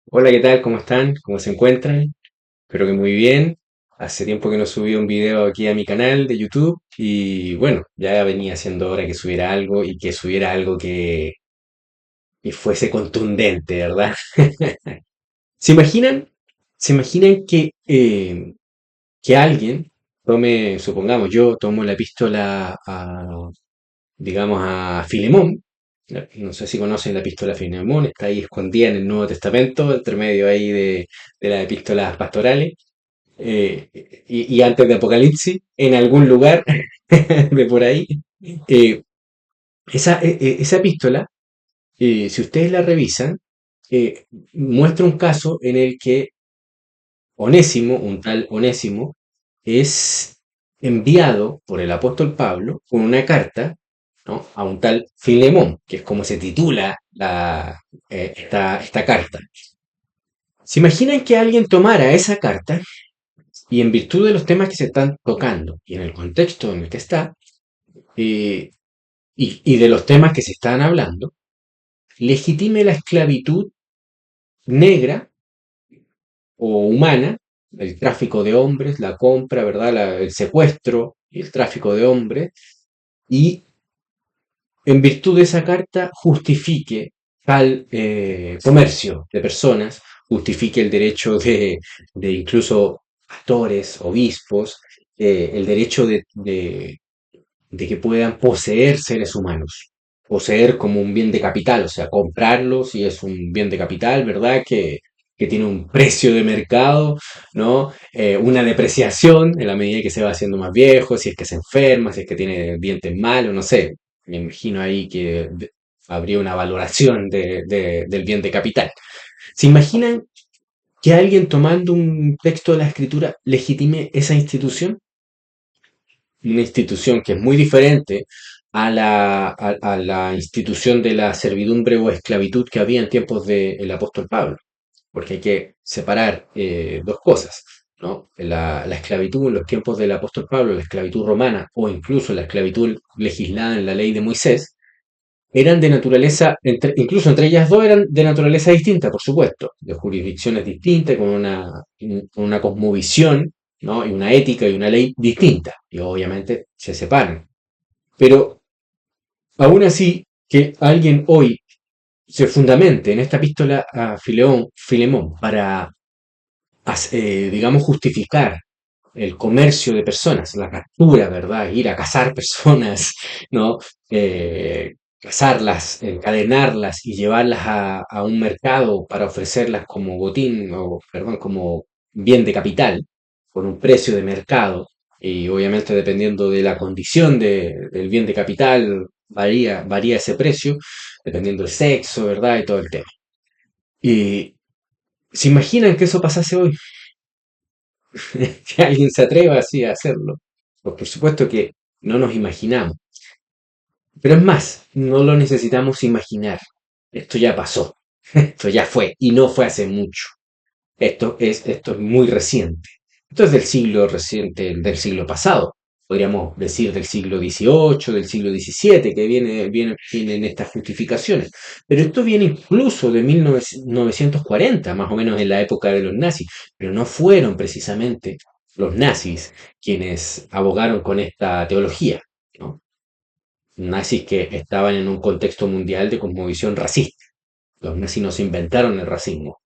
Hola, ¿qué tal? ¿Cómo están? ¿Cómo se encuentran? Espero que muy bien. Hace tiempo que no subí un video aquí a mi canal de YouTube y bueno, ya venía siendo hora que subiera algo y que subiera algo que fuese contundente, ¿verdad? ¿Se imaginan? ¿Se imaginan que alguien tome, supongamos, yo tomo la epístola digamos, a Filemón? No sé si conocen la epístola a Filemón, está ahí escondida en el Nuevo Testamento, entre medio ahí de las epístolas pastorales. Y antes de Apocalipsis, en algún lugar de por ahí. eh, esa epístola, si ustedes la revisan, muestra un caso en el que Onésimo, un tal Onésimo, es enviado por el apóstol Pablo con una carta, ¿no?, a un tal Filemón, que es como se titula esta carta. ¿Se imaginan que alguien tomara esa carta y en virtud de los temas que se están tocando y en el contexto en el que está, eh, y de los temas que se están hablando, legitime la esclavitud negra o humana, el tráfico de hombres, la compra, ¿verdad? El secuestro y el tráfico de hombres, y en virtud de esa carta justifique tal comercio de personas, justifique el derecho de incluso pastores, obispos, el derecho de que puedan poseer seres humanos. Poseer como un bien de capital, o sea, comprarlo si es un bien de capital, ¿verdad? Que tiene un precio de mercado, ¿no? Una depreciación en la medida que se va haciendo más viejo, si es que se enferma, si es que tiene dientes malos, no sé. Me imagino ahí que habría una valoración del bien de capital. ¿Se imaginan que alguien tomando un texto de la escritura legitime esa institución? Una institución que es muy diferente a la institución de la servidumbre o esclavitud que había en tiempos del apóstol Pablo, porque hay que separar dos cosas, ¿no? La esclavitud en los tiempos del apóstol Pablo, la esclavitud romana o incluso la esclavitud legislada en la ley de Moisés, eran de naturaleza, incluso entre ellas dos eran de naturaleza distinta, por supuesto, de jurisdicciones distintas, con una cosmovisión, ¿no?, y una ética y una ley distinta, y obviamente se separan. Pero aún así, que alguien hoy se fundamente en esta epístola a Filemón para, digamos, justificar el comercio de personas, la captura, ¿verdad? Ir a cazar personas, ¿no? Cazarlas, encadenarlas y llevarlas a un mercado para ofrecerlas como botín, o, perdón, como bien de capital, con un precio de mercado. Y obviamente dependiendo de la condición del bien de capital, varía ese precio, dependiendo del sexo, ¿verdad? Y todo el tema. Y se imaginan que eso pasase hoy, que alguien se atreva así a hacerlo. Pues por supuesto que no nos imaginamos. Pero es más, no lo necesitamos imaginar. Esto ya pasó. Esto ya fue. Y no fue hace mucho. Esto es muy reciente. Esto es del siglo reciente, del siglo pasado. Podríamos decir del siglo XVIII, del siglo XVII, que vienen estas justificaciones. Pero esto viene incluso de 1940, más o menos en la época de los nazis. Pero no fueron precisamente los nazis quienes abogaron con esta teología, ¿no? Nazis que estaban en un contexto mundial de cosmovisión racista. Los nazis no se inventaron el racismo.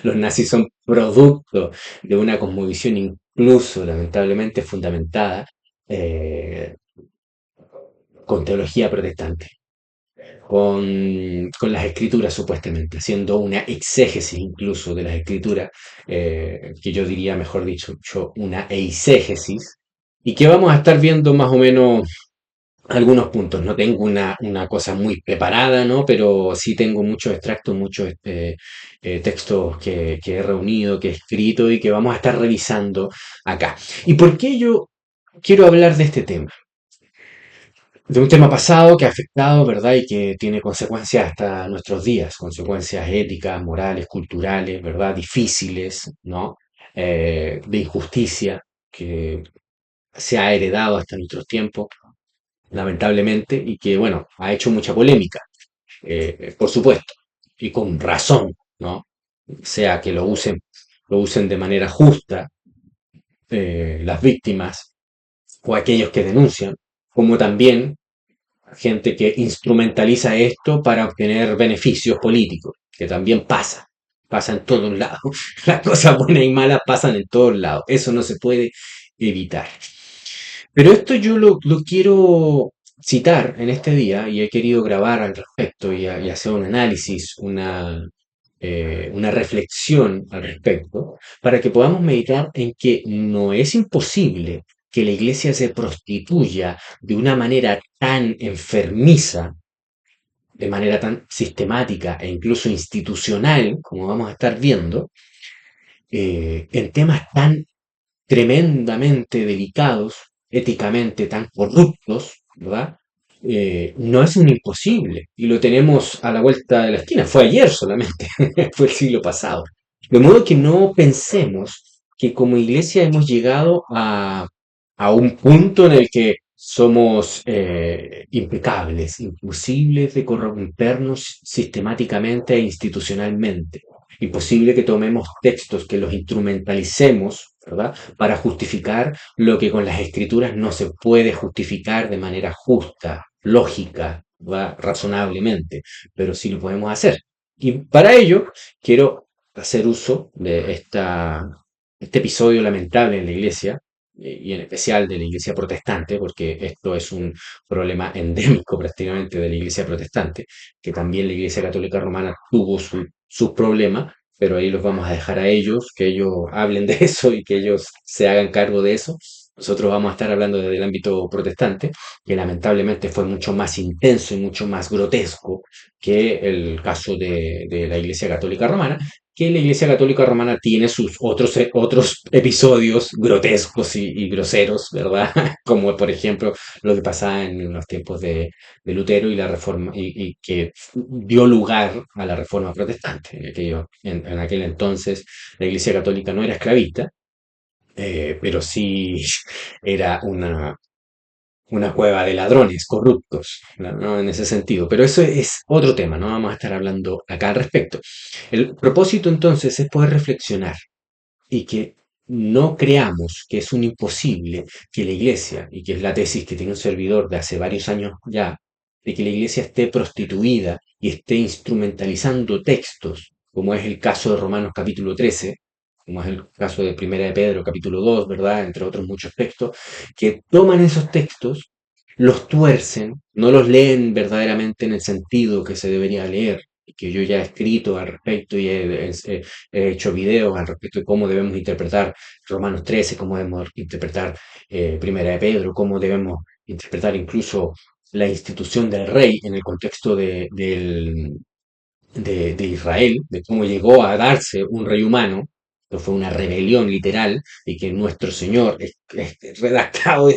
Los nazis son producto de una cosmovisión incluso, lamentablemente, fundamentada eh, con teología protestante, con las escrituras supuestamente, haciendo una exégesis incluso de las escrituras, que yo diría, mejor dicho, una eisegesis, y que vamos a estar viendo más o menos algunos puntos. No tengo una cosa muy preparada, ¿no? Pero sí tengo muchos extractos, muchos textos que he reunido, que he escrito y que vamos a estar revisando acá. ¿Y por qué yo quiero hablar de este tema? De un tema pasado que ha afectado, ¿verdad? Y que tiene consecuencias hasta nuestros días, consecuencias éticas, morales, culturales, ¿verdad? Difíciles, ¿no? De injusticia que se ha heredado hasta nuestros tiempos, lamentablemente, y que, bueno, ha hecho mucha polémica, por supuesto, y con razón, ¿no? sea que lo usen de manera justa las víctimas o aquellos que denuncian, como también gente que instrumentaliza esto para obtener beneficios políticos, que también pasa en todos lados. Las cosas buenas y malas pasan en todos lados, eso no se puede evitar. Pero esto yo lo quiero citar en este día y he querido grabar al respecto y hacer un análisis, una reflexión al respecto, para que podamos meditar en que no es imposible que la iglesia se prostituya de una manera tan enfermiza, de manera tan sistemática e incluso institucional, como vamos a estar viendo, en temas tan tremendamente delicados, éticamente tan corruptos, ¿verdad? No es un imposible y lo tenemos a la vuelta de la esquina. Fue ayer solamente, fue el siglo pasado. De modo que no pensemos que como iglesia hemos llegado a un punto en el que somos impecables, imposibles de corrompernos sistemáticamente e institucionalmente. Imposible que tomemos textos, que los instrumentalicemos, ¿verdad? Para justificar lo que con las escrituras no se puede justificar de manera justa, lógica, ¿verdad? Razonablemente, pero sí lo podemos hacer. Y para ello quiero hacer uso de este episodio lamentable en la iglesia, y en especial de la iglesia protestante, porque esto es un problema endémico prácticamente de la iglesia protestante, que también la iglesia católica romana tuvo sus problemas, pero ahí los vamos a dejar a ellos, que ellos hablen de eso y que ellos se hagan cargo de eso. Nosotros vamos a estar hablando desde el ámbito protestante, que lamentablemente fue mucho más intenso y mucho más grotesco que el caso de la Iglesia Católica Romana, que la Iglesia Católica Romana tiene sus otros episodios grotescos y groseros, ¿verdad? Como por ejemplo lo que pasaba en los tiempos de Lutero y la reforma, y que dio lugar a la reforma protestante. En aquel entonces la Iglesia Católica no era esclavista, pero sí era una cueva de ladrones corruptos, ¿no? En ese sentido. Pero eso es otro tema, no vamos a estar hablando acá al respecto. El propósito entonces es poder reflexionar y que no creamos que es un imposible que la iglesia, y que es la tesis que tiene un servidor de hace varios años ya, de que la iglesia esté prostituida y esté instrumentalizando textos, como es el caso de Romanos capítulo 13, como es el caso de Primera de Pedro capítulo 2, ¿verdad? Entre otros muchos textos, que toman esos textos, los tuercen, no los leen verdaderamente en el sentido que se debería leer, y que yo ya he escrito al respecto y he hecho videos al respecto de cómo debemos interpretar Romanos 13, cómo debemos interpretar Primera de Pedro, cómo debemos interpretar incluso la institución del rey en el contexto de Israel, de cómo llegó a darse un rey humano, que fue una rebelión literal, y que nuestro Señor, redactado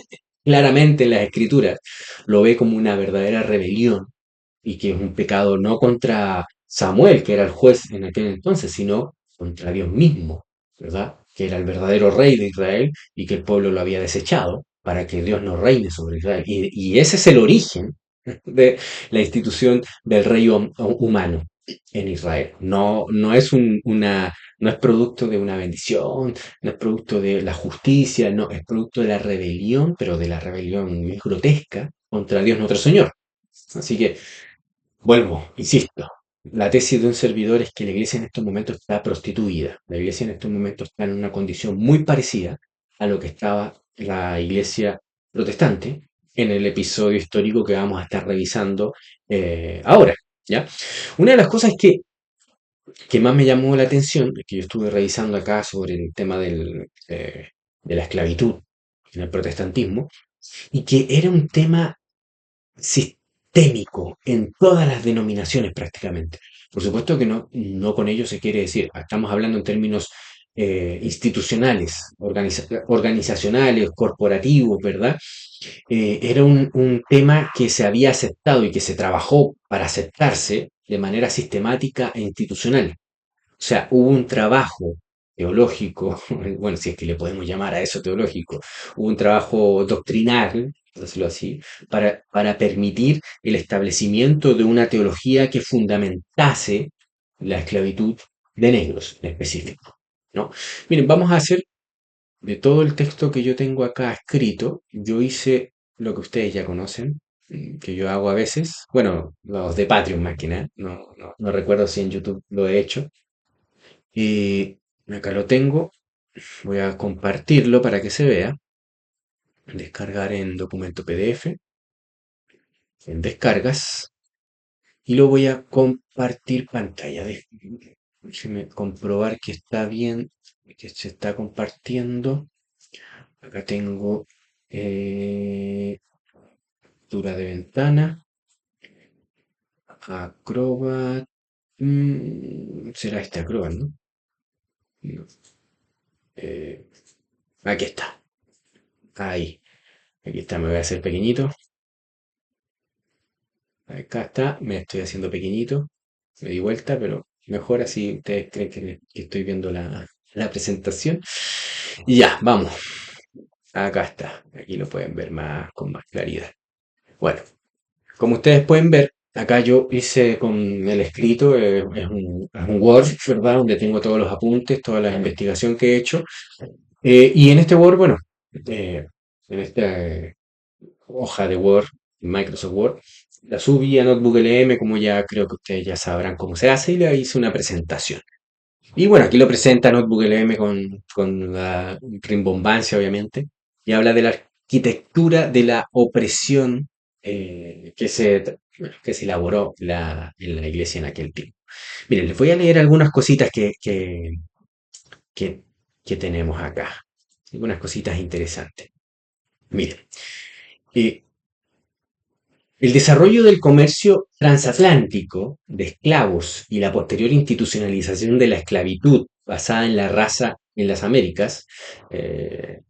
claramente en las Escrituras, lo ve como una verdadera rebelión y que es un pecado no contra Samuel, que era el juez en aquel entonces, sino contra Dios mismo, ¿verdad? Que era el verdadero rey de Israel y que el pueblo lo había desechado para que Dios no reine sobre Israel. Y ese es el origen de la institución del rey humano en Israel. No es producto de una bendición, no es producto de la justicia, no, es producto de la rebelión, pero de la rebelión muy grotesca contra Dios nuestro Señor. Así que vuelvo, insisto, la tesis de un servidor es que la iglesia en estos momentos está prostituida. La iglesia en estos momentos está en una condición muy parecida a lo que estaba la iglesia protestante en el episodio histórico que vamos a estar revisando ahora, ¿ya? Una de las cosas que más me llamó la atención, es que yo estuve revisando acá sobre el tema de la esclavitud en el protestantismo, y que era un tema sistémico en todas las denominaciones prácticamente. Por supuesto que no con ello se quiere decir, estamos hablando en términos institucionales, organizacionales, corporativos, ¿verdad? Era un tema que se había aceptado y que se trabajó para aceptarse de manera sistemática e institucional. O sea, hubo un trabajo teológico, bueno, si es que le podemos llamar a eso teológico, hubo un trabajo doctrinal, por decirlo así, para permitir el establecimiento de una teología que fundamentase la esclavitud de negros en específico, ¿no? Miren, vamos a hacer de todo el texto que yo tengo acá escrito, yo hice lo que ustedes ya conocen, que yo hago a veces, bueno, los de Patreon más que nada, no recuerdo si en YouTube lo he hecho, y acá lo tengo, voy a compartirlo para que se vea, descargar en documento PDF, en descargas, y lo voy a compartir pantalla. Déjenme comprobar que está bien, que se está compartiendo. Acá tengo captura de ventana, Acrobat. Será este Acrobat, ¿no? No, eh, aquí está. Ahí. Aquí está, me voy a hacer pequeñito. Acá está, me estoy haciendo pequeñito. Me di vuelta, pero mejor así ustedes creen que estoy viendo la presentación. Y ya, vamos. Acá está. Aquí lo pueden ver más con más claridad. Bueno, como ustedes pueden ver, acá yo hice con el escrito, es un Word, ¿verdad? Donde tengo todos los apuntes, toda la investigación que he hecho. Y en este Word, bueno, eh, en esta hoja de Word, Microsoft Word, la subí a Notebook LM, como ya creo que ustedes ya sabrán cómo se hace, y le hice una presentación. Y bueno, aquí lo presenta Notebook LM con la rimbombancia, obviamente, y habla de la arquitectura de la opresión que se elaboró en la iglesia en aquel tiempo. Miren, les voy a leer algunas cositas que, que tenemos acá, algunas cositas interesantes. Miren, eh, el desarrollo del comercio transatlántico de esclavos y la posterior institucionalización de la esclavitud basada en la raza en las Américas, eh,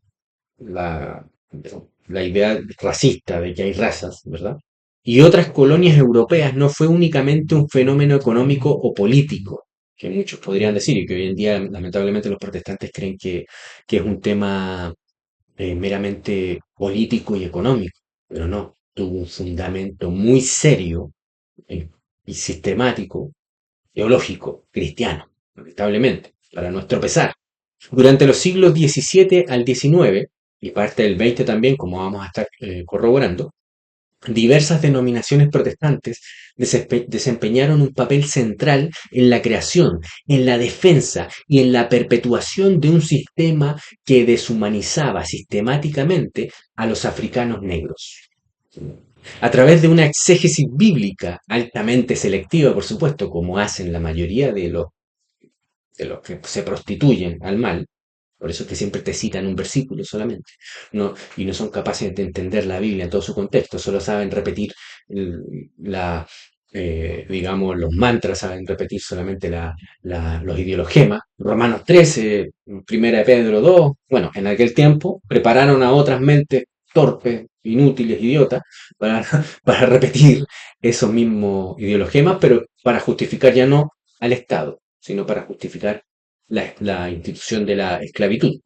la, la idea racista de que hay razas, ¿verdad? Y otras colonias europeas no fue únicamente un fenómeno económico o político, que muchos podrían decir, y que hoy en día lamentablemente los protestantes creen que es un tema meramente político y económico, pero no, tuvo un fundamento muy serio eh, y sistemático, teológico, cristiano, lamentablemente, para nuestro pesar. Durante los siglos XVII al XIX, y parte del XX también, como vamos a estar corroborando, diversas denominaciones protestantes desempeñaron un papel central en la creación, en la defensa y en la perpetuación de un sistema que deshumanizaba sistemáticamente a los africanos negros. A través de una exégesis bíblica altamente selectiva, por supuesto, como hacen la mayoría de los que se prostituyen al mal, por eso es que siempre te citan un versículo solamente, y no son capaces de entender la Biblia en todo su contexto, solo saben repetir la, digamos, los mantras, saben repetir solamente los ideologemas. Romanos 13, Primera de Pedro 2, bueno, en aquel tiempo prepararon a otras mentes torpes, inútiles, idiotas, para, para repetir esos mismos ideologemas, pero para justificar ya no al Estado, sino para justificar la institución de la esclavitud.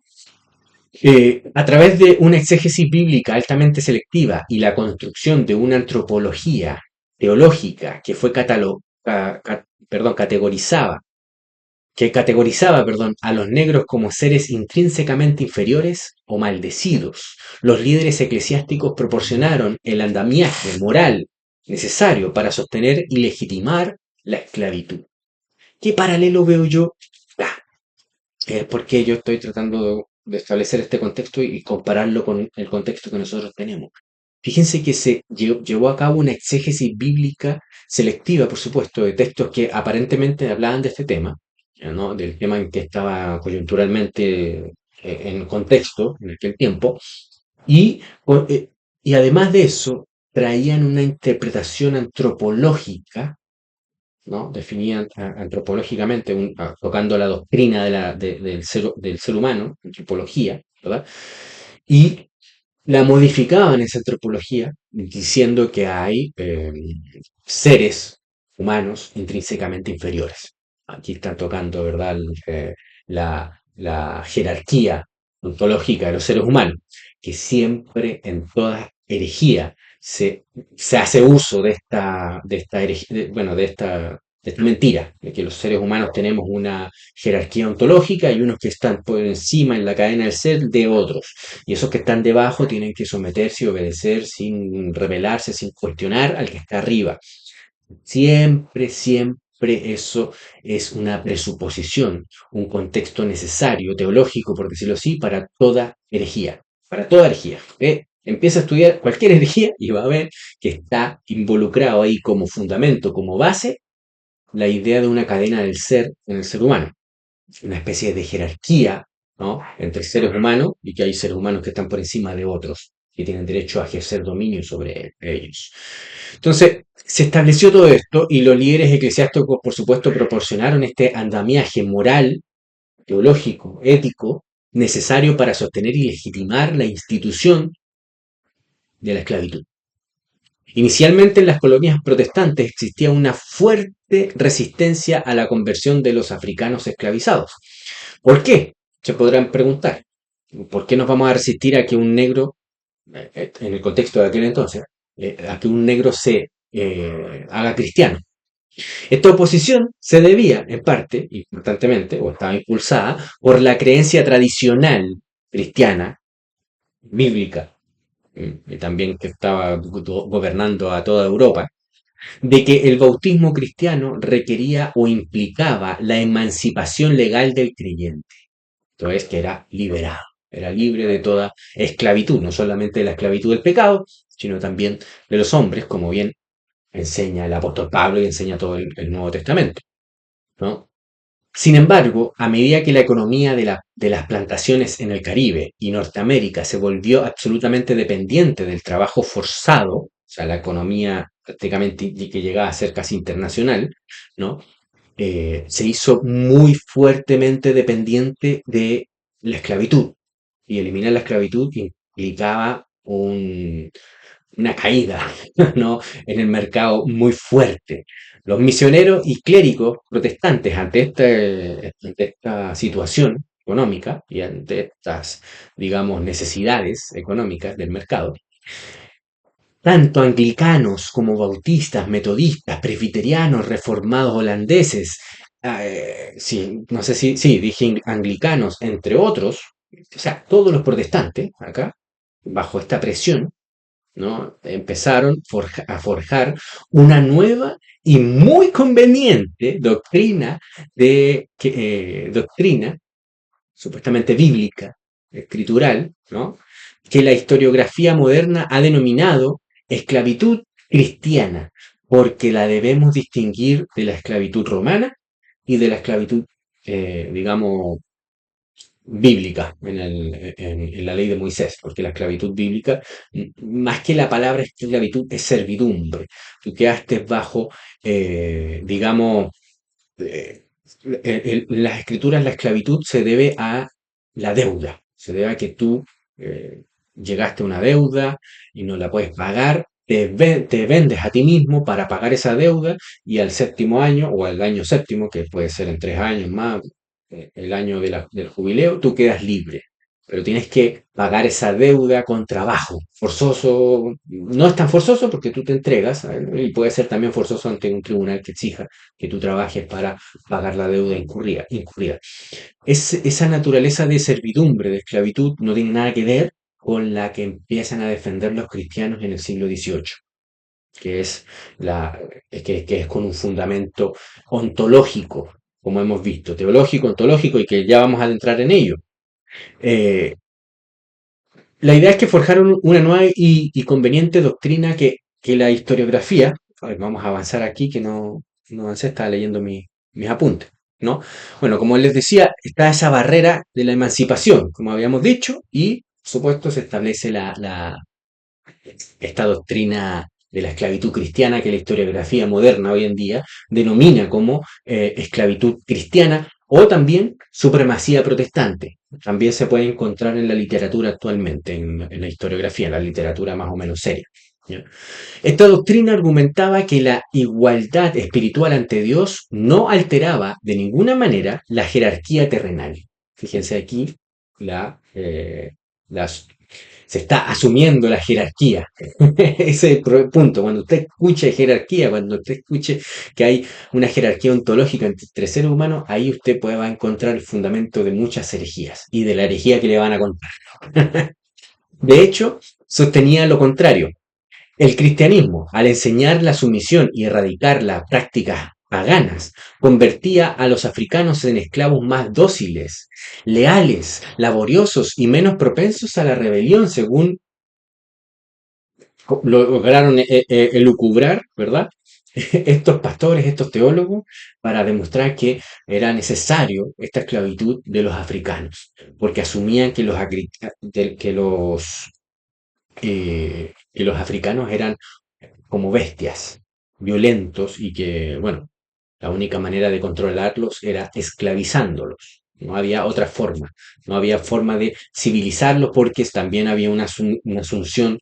A través de una exégesis bíblica altamente selectiva y la construcción de una antropología teológica que fue categorizaba, a los negros como seres intrínsecamente inferiores o maldecidos. Los líderes eclesiásticos proporcionaron el andamiaje moral necesario para sostener y legitimar la esclavitud. ¿Qué paralelo veo yo? Ah, porque yo estoy tratando de establecer este contexto y compararlo con el contexto que nosotros tenemos. Fíjense que se llevó a cabo una exégesis bíblica selectiva, por supuesto, de textos que aparentemente hablaban de este tema, ¿no? Del tema en que estaba coyunturalmente en contexto en aquel tiempo, y, y además de eso, traían una interpretación antropológica, ¿no? Definían antropológicamente, tocando la doctrina del ser humano, antropología, ¿verdad? Y la modificaban esa antropología diciendo que hay seres humanos intrínsecamente inferiores. Aquí están tocando, ¿verdad?, la jerarquía ontológica de los seres humanos, que siempre en toda herejía se hace uso de esta herejía, bueno, de esta mentira, de que los seres humanos tenemos una jerarquía ontológica y unos que están por encima en la cadena del ser de otros. Y esos que están debajo tienen que someterse y obedecer sin rebelarse, sin cuestionar al que está arriba. Siempre, siempre eso es una presuposición, un contexto necesario, teológico, por decirlo así, para toda herejía. Para toda herejía. Empieza a estudiar cualquier herejía y va a ver que está involucrado ahí como fundamento, como base, la idea de una cadena del ser en el ser humano. Una especie de jerarquía, ¿no?, entre seres humanos y que hay seres humanos que están por encima de otros, que tienen derecho a ejercer dominio sobre ellos. Entonces, se estableció todo esto y los líderes eclesiásticos, por supuesto, proporcionaron este andamiaje moral, teológico, ético, necesario para sostener y legitimar la institución de la esclavitud. Inicialmente en las colonias protestantes existía una fuerte resistencia a la conversión de los africanos esclavizados. ¿Por qué? Se podrán preguntar. ¿Por qué nos vamos a resistir a que un negro, en el contexto de aquel entonces, a que un negro se haga cristiano? Esta oposición se debía, en parte, importantemente, o estaba impulsada, por la creencia tradicional cristiana, bíblica, y también que estaba gobernando a toda Europa, de que el bautismo cristiano requería o implicaba la emancipación legal del creyente. Entonces, que era liberado, era libre de toda esclavitud, no solamente de la esclavitud del pecado, sino también de los hombres, como bien enseña el apóstol Pablo y enseña todo el Nuevo Testamento, ¿no? Sin embargo, a medida que la economía de las plantaciones en el Caribe y Norteamérica se volvió absolutamente dependiente del trabajo forzado, o sea, la economía prácticamente que llegaba a ser casi internacional, ¿no? Se hizo muy fuertemente dependiente de la esclavitud. Y eliminar la esclavitud implicaba una caída, ¿no?, en el mercado muy fuerte. Los misioneros y clérigos protestantes ante esta situación económica y ante estas, digamos, necesidades económicas del mercado, tanto anglicanos como bautistas, metodistas, presbiterianos, reformados holandeses, sí, no sé si, sí, dije anglicanos, entre otros, o sea, todos los protestantes acá, bajo esta presión, ¿no?, empezaron a forjar una nueva y muy conveniente doctrina supuestamente bíblica, escritural, ¿no?, que la historiografía moderna ha denominado esclavitud cristiana, porque la debemos distinguir de la esclavitud romana y de la esclavitud, digamos, bíblica en la ley de Moisés, porque la esclavitud bíblica, más que la palabra esclavitud, es servidumbre. Tú quedaste bajo, digamos, eh, en las escrituras la esclavitud se debe a la deuda, se debe a que tú llegaste a una deuda y no la puedes pagar, te vendes a ti mismo para pagar esa deuda y al séptimo año o al año séptimo, que puede ser en 3 años más, el año del jubileo, tú quedas libre. Pero tienes que pagar esa deuda con trabajo. Forzoso, no es tan forzoso porque tú te entregas, y puede ser también forzoso ante un tribunal que exija que tú trabajes para pagar la deuda incurrida. Esa naturaleza de servidumbre, de esclavitud, no tiene nada que ver con la que empiezan a defender los cristianos en el siglo XVIII, que es, que es con un fundamento ontológico, como hemos visto, teológico, ontológico, y que ya vamos a adentrar en ello. Eh, la idea es que forjaron una nueva y conveniente doctrina que la historiografía, a ver, vamos a avanzar aquí, que no avancé, estaba leyendo mis apuntes, ¿no? Bueno, como les decía, está esa barrera de la emancipación, como habíamos dicho, y por supuesto se establece esta doctrina de la esclavitud cristiana que la historiografía moderna hoy en día denomina como esclavitud cristiana o también supremacía protestante. También se puede encontrar en la literatura actualmente, en la historiografía, en la literatura más o menos seria, ¿ya? Esta doctrina argumentaba que la igualdad espiritual ante Dios no alteraba de ninguna manera la jerarquía terrenal. Fíjense aquí la, las Se está asumiendo la jerarquía. Ese es el punto. Cuando usted escuche jerarquía, cuando usted escuche que hay una jerarquía ontológica entre seres humanos, ahí usted va a encontrar el fundamento de muchas herejías y de la herejía que le van a contar. De hecho, sostenía lo contrario. El cristianismo, al enseñar la sumisión y erradicar las prácticas paganas, convertía a los africanos en esclavos más dóciles, leales, laboriosos y menos propensos a la rebelión, según lograron elucubrar, ¿verdad? Estos pastores, estos teólogos, para demostrar que era necesario esta esclavitud de los africanos, porque asumían que que los africanos eran como bestias, violentos y que, bueno, la única manera de controlarlos era esclavizándolos. No había otra forma, no había forma de civilizarlos porque también había una asunción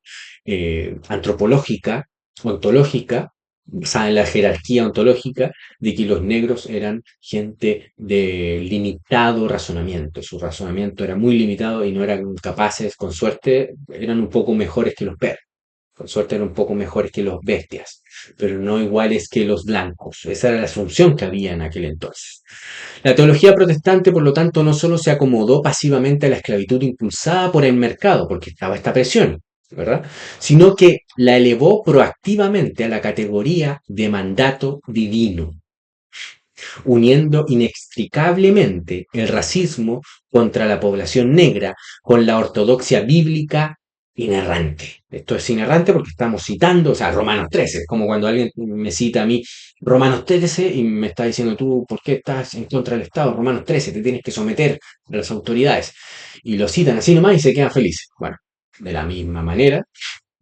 antropológica, ontológica, basada en la jerarquía ontológica, de que los negros eran gente de limitado razonamiento. Su razonamiento era muy limitado y no eran capaces, con suerte, eran un poco mejores que los perros. Con suerte eran un poco mejores que los bestias, pero no iguales que los blancos. Esa era la asunción que había en aquel entonces. La teología protestante, por lo tanto, no solo se acomodó pasivamente a la esclavitud impulsada por el mercado, porque estaba esta presión, ¿verdad? Sino que la elevó proactivamente a la categoría de mandato divino, uniendo inextricablemente el racismo contra la población negra con la ortodoxia bíblica inerrante. Esto es inerrante porque estamos citando, o sea, Romanos 13, es como cuando alguien me cita a mí Romanos 13 y me está diciendo tú, ¿por qué estás en contra del Estado? Romanos 13, te tienes que someter a las autoridades. Y lo citan así nomás y se quedan felices. Bueno, de la misma manera,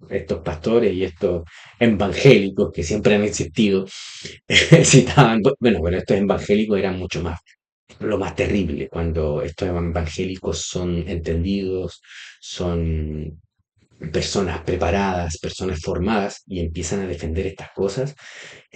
estos pastores y estos evangélicos que siempre han existido, citaban, bueno, estos evangélicos eran mucho más, lo más terrible, cuando estos evangélicos son entendidos, son personas preparadas, personas formadas y empiezan a defender estas cosas,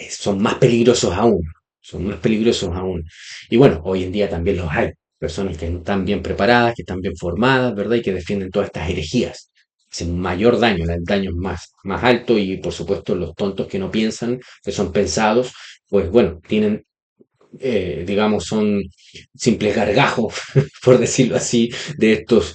son más peligrosos aún, son más peligrosos aún. Y bueno, hoy en día también los hay, personas que están bien preparadas, que están bien formadas, ¿verdad? Y que defienden todas estas herejías. Hacen mayor daño, el daño es más alto y por supuesto los tontos que no piensan, que son pensados, pues bueno, tienen digamos, son simples gargajos, por decirlo así, de estos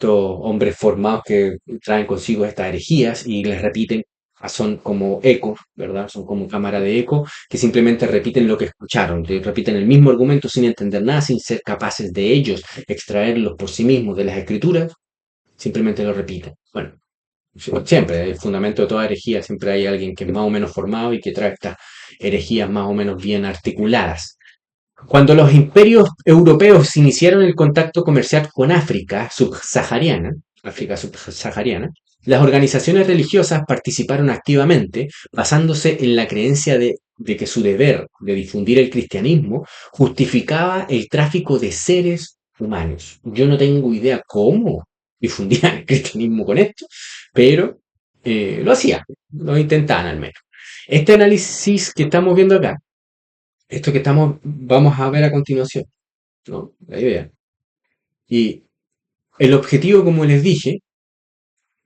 hombres formados que traen consigo estas herejías y les repiten, son como ecos, ¿verdad? Son como cámara de eco que simplemente repiten lo que escucharon, que repiten el mismo argumento sin entender nada, sin ser capaces de ellos extraerlos por sí mismos de las escrituras, simplemente lo repiten. Bueno, siempre, el fundamento de toda herejía, siempre hay alguien que es más o menos formado y que trae estas herejías más o menos bien articuladas. Cuando los imperios europeos iniciaron el contacto comercial con África subsahariana, las organizaciones religiosas participaron activamente, basándose en la creencia de que su deber de difundir el cristianismo justificaba el tráfico de seres humanos. Yo no tengo idea cómo difundían el cristianismo con esto, pero lo hacían, lo intentaban al menos. Este análisis que estamos viendo acá, esto que vamos a ver a continuación, ¿no? La idea. Y el objetivo, como les dije,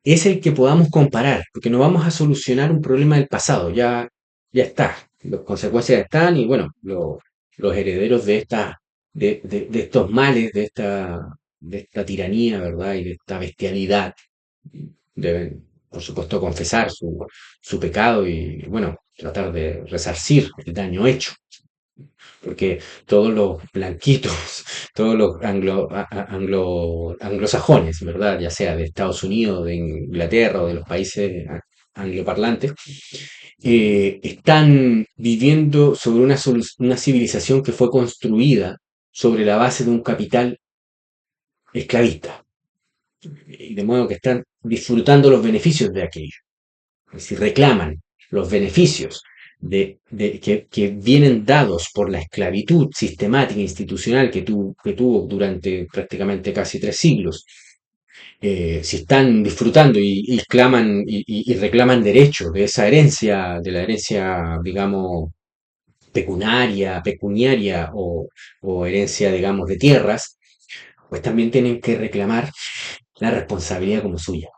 es el que podamos comparar, porque no vamos a solucionar un problema del pasado, ya está, las consecuencias están y bueno, los herederos de estos males, de esta tiranía, ¿verdad? Y de esta bestialidad deben, por supuesto, confesar su pecado y bueno, tratar de resarcir el daño hecho. Porque todos los blanquitos, todos los anglosajones, ¿verdad? Ya sea de Estados Unidos, de Inglaterra o de los países angloparlantes, están viviendo sobre una civilización que fue construida sobre la base de un capital esclavista. Y de modo que están disfrutando los beneficios de aquello. Es decir, reclaman los beneficios que vienen dados por la esclavitud sistemática e institucional que tuvo durante prácticamente casi 3 siglos. Si están disfrutando y claman y reclaman derecho de esa herencia, de la herencia, digamos, pecuniaria o herencia, digamos, de tierras, pues también tienen que reclamar la responsabilidad como suya.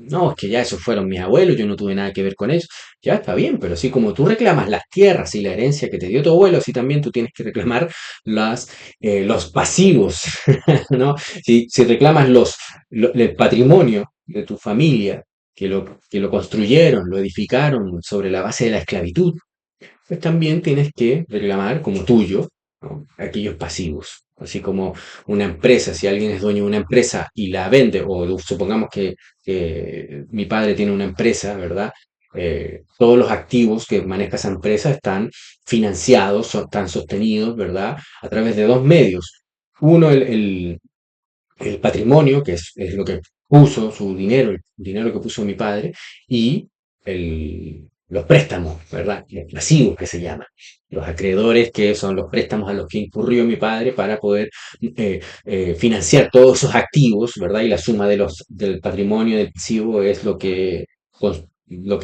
No, es que ya esos fueron mis abuelos, yo no tuve nada que ver con eso. Ya está bien, pero así como tú reclamas las tierras y la herencia que te dio tu abuelo, así también tú tienes que reclamar los pasivos, ¿no? Si reclamas el patrimonio de tu familia, que lo construyeron, lo edificaron sobre la base de la esclavitud, pues también tienes que reclamar como tuyo, ¿no? Aquellos pasivos. Así como una empresa, si alguien es dueño de una empresa y la vende, o supongamos que mi padre tiene una empresa, ¿verdad? Todos los activos que maneja esa empresa están financiados, están sostenidos, ¿verdad? A través de dos medios. Uno, el patrimonio, que es lo que puso su dinero, el dinero que puso mi padre, y los préstamos, ¿verdad? Los pasivos que se llaman. Los acreedores, que son los préstamos a los que incurrió mi padre para poder financiar todos esos activos, ¿verdad? Y la suma del patrimonio del pasivo es lo que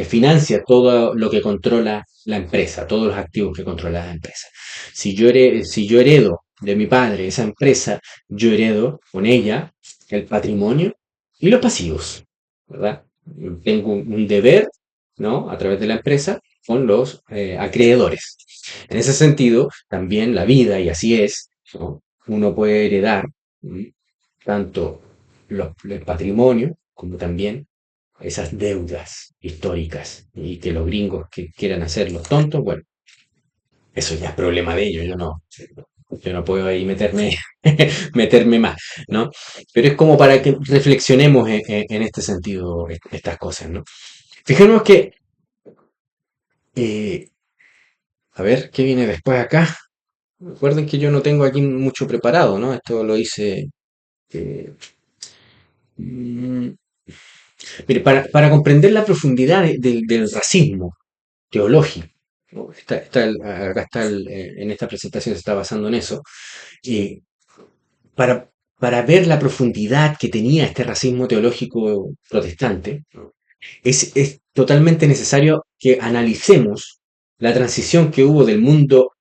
financia todo lo que controla la empresa, todos los activos que controla la empresa. Si yo heredo de mi padre esa empresa, yo heredo con ella el patrimonio y los pasivos, ¿verdad? Tengo un deber, ¿no? A través de la empresa con los acreedores. En ese sentido, también la vida, y así es, ¿no? Uno puede heredar tanto el patrimonio como también esas deudas históricas y que los gringos que quieran hacer los tontos, bueno, eso ya es problema de ellos, yo no puedo ahí meterme más, ¿no? Pero es como para que reflexionemos en este sentido, estas cosas, ¿no? Fijémonos que, eh, a ver, ¿qué viene después acá? Recuerden que yo no tengo aquí mucho preparado, ¿no? Esto lo hice. eh, mm, Mire, para comprender la profundidad del racismo teológico, ¿no? Acá está en esta presentación se está basando en eso. eh, para, para ver la profundidad que tenía este racismo teológico protestante, ¿no? Es totalmente necesario que analicemos la transición que hubo del mundo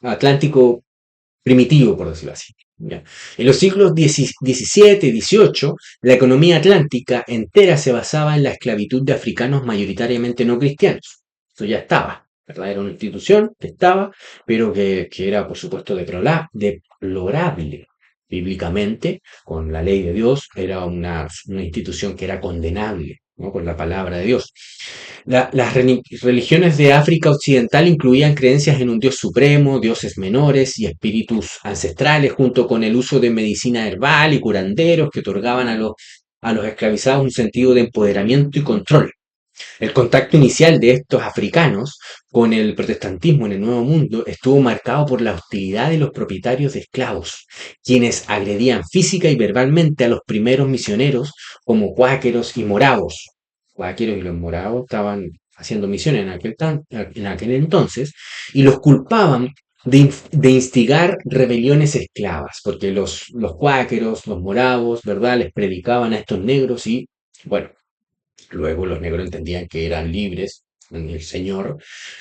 atlántico primitivo, por decirlo así. ¿Ya? En los siglos XVII y XVIII, la economía atlántica entera se basaba en la esclavitud de africanos mayoritariamente no cristianos. Eso ya estaba, ¿verdad? Era una institución que estaba, pero que era, por supuesto, deplorable bíblicamente, con la ley de Dios, era una institución que era condenable, ¿no? Con la palabra de Dios. Las religiones de África Occidental incluían creencias en un dios supremo, dioses menores y espíritus ancestrales, junto con el uso de medicina herbal y curanderos que otorgaban a los esclavizados un sentido de empoderamiento y control. El contacto inicial de estos africanos con el protestantismo en el Nuevo Mundo estuvo marcado por la hostilidad de los propietarios de esclavos, quienes agredían física y verbalmente a los primeros misioneros como cuáqueros y moravos. Cuáqueros y los moravos estaban haciendo misiones en aquel entonces y los culpaban de instigar rebeliones esclavas, porque los cuáqueros, los moravos, ¿verdad?, les predicaban a estos negros y, bueno, luego los negros entendían que eran libres en el Señor,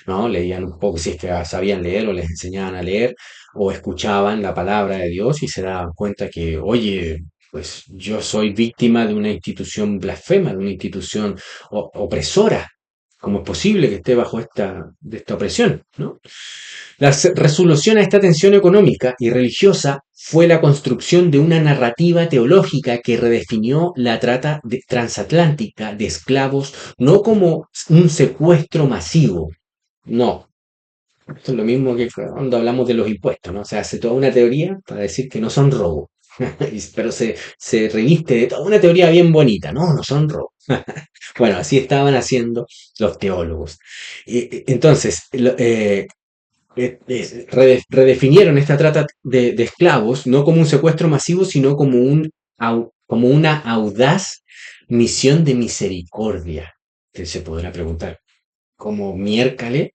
¿no? Leían un poco si es que sabían leer o les enseñaban a leer o escuchaban la palabra de Dios y se daban cuenta que, oye, pues yo soy víctima de una institución blasfema, de una institución opresora. ¿Cómo es posible que esté bajo de esta opresión, ¿no? La resolución a esta tensión económica y religiosa fue la construcción de una narrativa teológica que redefinió la trata transatlántica de esclavos no como un secuestro masivo, no. Esto es lo mismo que cuando hablamos de los impuestos, ¿no? O sea, hace toda una teoría para decir que no son robo, pero se reviste de toda una teoría bien bonita, no, no son robo. Bueno, así estaban haciendo los teólogos. Entonces, redefinieron esta trata de esclavos no como un secuestro masivo, sino como una audaz misión de misericordia. Que se podrá preguntar, ¿cómo miércoles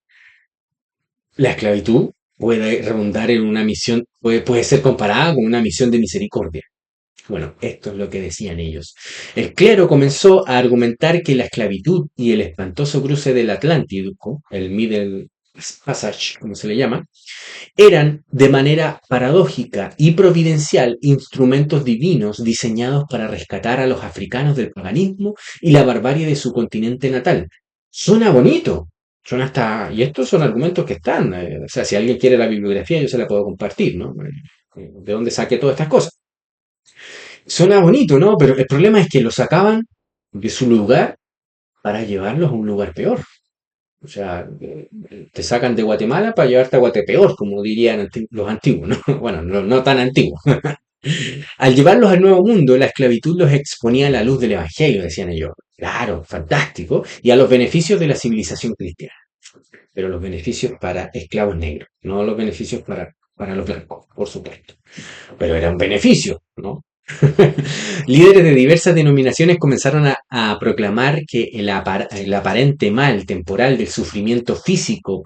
la esclavitud puede redundar en una misión, puede ser comparada con una misión de misericordia? Bueno, esto es lo que decían ellos. El clero comenzó a argumentar que la esclavitud y el espantoso cruce del Atlántico, el Middle Passage, como se le llama, eran de manera paradójica y providencial instrumentos divinos diseñados para rescatar a los africanos del paganismo y la barbarie de su continente natal. Suena bonito, suena hasta... Y estos son argumentos que están. O sea, si alguien quiere la bibliografía, yo se la puedo compartir, ¿no? ¿De dónde saqué todas estas cosas? Suena bonito, ¿no? Pero el problema es que lo sacaban de su lugar para llevarlos a un lugar peor. O sea, te sacan de Guatemala para llevarte a Guatepeor, como dirían los antiguos, ¿no? Bueno, no, no tan antiguos. Al llevarlos al Nuevo Mundo, la esclavitud los exponía a la luz del Evangelio, decían ellos. Claro, fantástico. Y a los beneficios de la civilización cristiana. Pero los beneficios para esclavos negros, no los beneficios para los blancos, por supuesto. Pero era un beneficio, ¿no? Líderes de diversas denominaciones comenzaron a proclamar que el aparente mal temporal del sufrimiento físico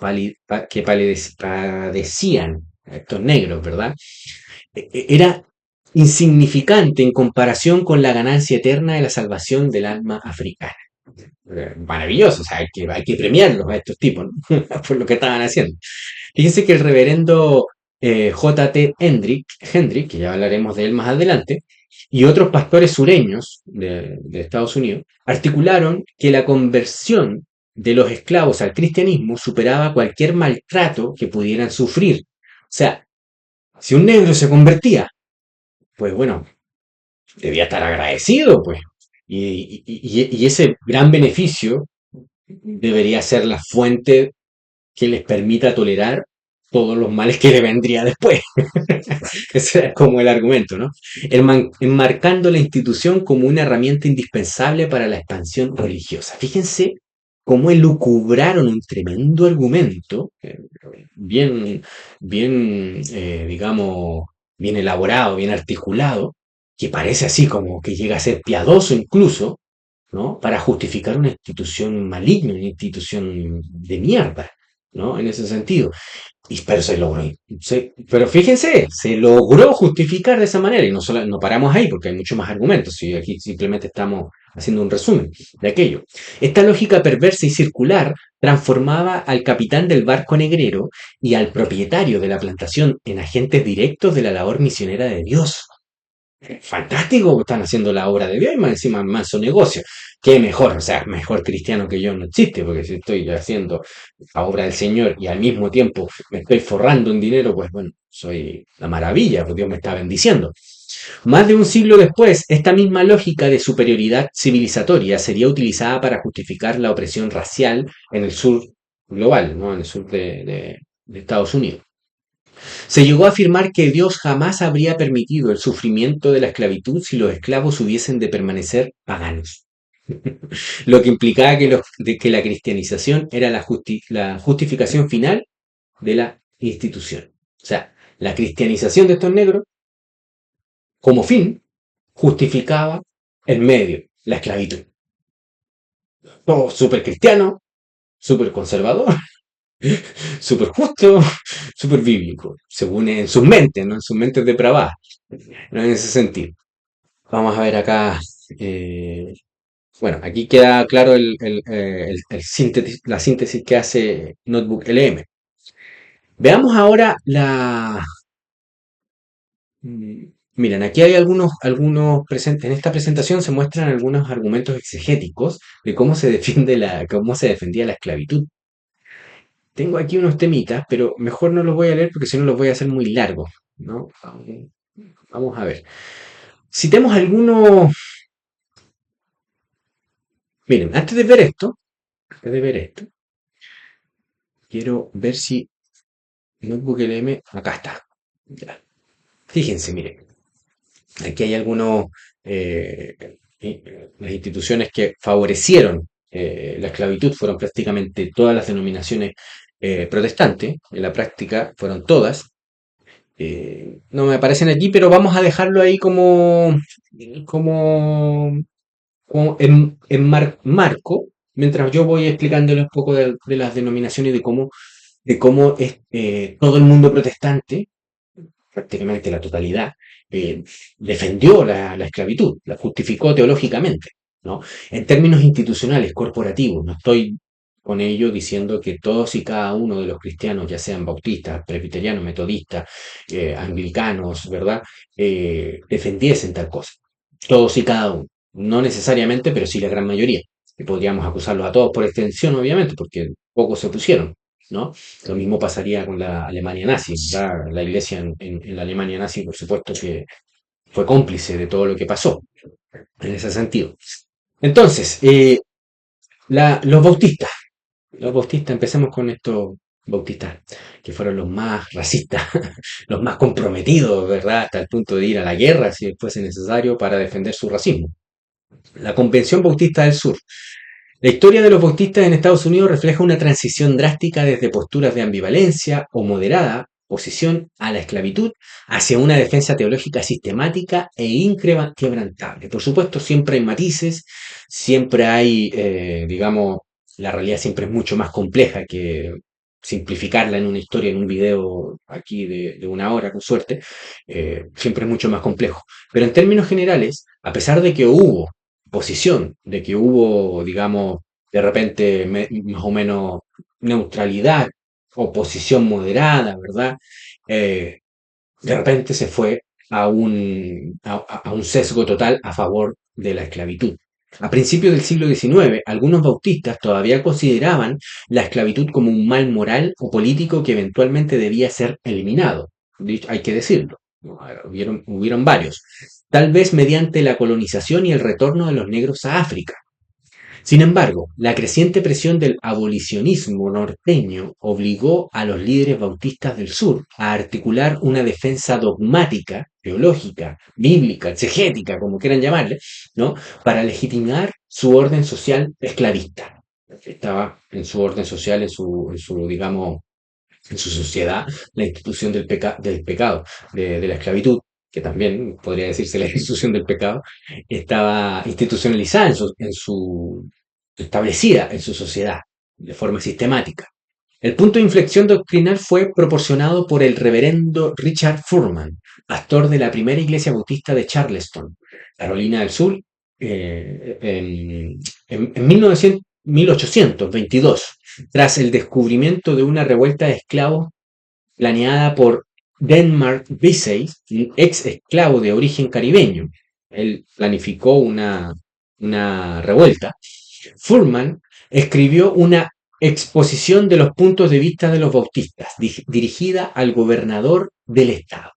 que padecían estos negros, ¿verdad? Era insignificante en comparación con la ganancia eterna de la salvación del alma africana. Maravilloso, o sea, hay que premiarlos a estos tipos, ¿no? Por lo que estaban haciendo. Fíjense que el reverendo J.T. Hendrick, que ya hablaremos de él más adelante, y otros pastores sureños de Estados Unidos, articularon que la conversión de los esclavos al cristianismo superaba cualquier maltrato que pudieran sufrir. O sea, si un negro se convertía, pues bueno, debía estar agradecido, pues. Y ese gran beneficio debería ser la fuente que les permita tolerar todos los males que le vendría después. Ese es como el argumento, ¿no? Enmarcando la institución como una herramienta indispensable para la expansión religiosa. Fíjense cómo elucubraron un tremendo argumento, bien, bien, digamos, bien elaborado, bien articulado, que parece así como que llega a ser piadoso incluso, ¿no? Para justificar una institución maligna, una institución de mierda, ¿no? En ese sentido. Pero se logró. Pero fíjense, se logró justificar de esa manera. Y no, no paramos ahí porque hay muchos más argumentos. Y aquí simplemente estamos haciendo un resumen de aquello. Esta lógica perversa y circular transformaba al capitán del barco negrero y al propietario de la plantación en agentes directos de la labor misionera de Dios. Fantástico que están haciendo la obra de Dios y más encima manso negocio. Qué mejor, o sea, mejor cristiano que yo no existe, porque si estoy haciendo la obra del Señor y al mismo tiempo me estoy forrando en dinero, pues bueno, soy la maravilla, pues Dios me está bendiciendo. Más de un siglo después, esta misma lógica de superioridad civilizatoria sería utilizada para justificar la opresión racial en el sur global, ¿no? En el sur de Estados Unidos. Se llegó a afirmar que Dios jamás habría permitido el sufrimiento de la esclavitud si los esclavos hubiesen de permanecer paganos, lo que implicaba que la cristianización era la justificación final de la institución. O sea, la cristianización de estos negros, como fin, justificaba el medio, la esclavitud. Todo súper cristiano, súper conservador, súper justo, súper bíblico, según en sus mentes, ¿no? En sus mentes depravadas, ¿no? En ese sentido. Vamos a ver acá. eh, bueno, aquí queda claro la síntesis que hace Notebook LM. Veamos ahora la... Miren, aquí hay algunos presentes. En esta presentación se muestran algunos argumentos exegéticos de cómo se defendía la esclavitud. Tengo aquí unos temitas, pero mejor no los voy a leer porque si no los voy a hacer muy largos, ¿no? Vamos a ver. Citemos algunos. Miren, antes de ver esto, quiero ver si Notebook LM, acá está. Ya. Fíjense, miren, aquí hay algunos, las instituciones que favorecieron la esclavitud fueron prácticamente todas las denominaciones protestantes, en la práctica fueron todas. No me aparecen aquí, pero vamos a dejarlo ahí como, como marco, mientras yo voy explicándole un poco de las denominaciones y de cómo es, todo el mundo protestante, prácticamente la totalidad, defendió la esclavitud, la justificó teológicamente, ¿no? En términos institucionales, corporativos, no estoy con ello diciendo que todos y cada uno de los cristianos, ya sean bautistas, presbiterianos, metodistas, anglicanos, ¿verdad? Defendiesen tal cosa. Todos y cada uno. No necesariamente, pero sí la gran mayoría. Y podríamos acusarlos a todos por extensión, obviamente, porque pocos se opusieron, ¿no? Lo mismo pasaría con la Alemania nazi, ¿verdad? La iglesia en la Alemania nazi, por supuesto que fue cómplice de todo lo que pasó, en ese sentido. Entonces, los bautistas. Los bautistas, empecemos con estos bautistas, que fueron los más racistas, los más comprometidos, ¿verdad? Hasta el punto de ir a la guerra, si fuese necesario, para defender su racismo. La Convención Bautista del Sur. La historia de los bautistas en Estados Unidos refleja una transición drástica desde posturas de ambivalencia o moderada posición a la esclavitud hacia una defensa teológica sistemática e inquebrantable. Por supuesto, siempre hay matices, siempre hay, digamos, la realidad siempre es mucho más compleja que simplificarla en una historia, en un video aquí de una hora, con suerte, siempre es mucho más complejo. Pero en términos generales, a pesar de que hubo posición, de que hubo, digamos, de repente más o menos neutralidad, oposición moderada, ¿verdad? Eh, de repente se fue a un sesgo total a favor de la esclavitud. A principios del siglo XIX, algunos bautistas todavía consideraban la esclavitud como un mal moral o político que eventualmente debía ser eliminado. Hay que decirlo. Hubieron varios. Tal vez mediante la colonización y el retorno de los negros a África. Sin embargo, la creciente presión del abolicionismo norteño obligó a los líderes bautistas del sur a articular una defensa dogmática, teológica, bíblica, exegética, como quieran llamarle, ¿no? Para legitimar su orden social esclavista. Estaba en su orden social, digamos, en su sociedad, la institución del pecado, de la esclavitud, que también podría decirse la institución del pecado, estaba institucionalizada establecida en su sociedad de forma sistemática. El punto de inflexión doctrinal fue proporcionado por el reverendo Richard Furman, pastor de la primera iglesia bautista de Charleston, Carolina del Sur, en 1822, tras el descubrimiento de una revuelta de esclavos planeada por Denmark Vesey, un ex esclavo de origen caribeño. Él planificó una revuelta. Furman escribió una exposición de los puntos de vista de los bautistas, dirigida al gobernador del estado.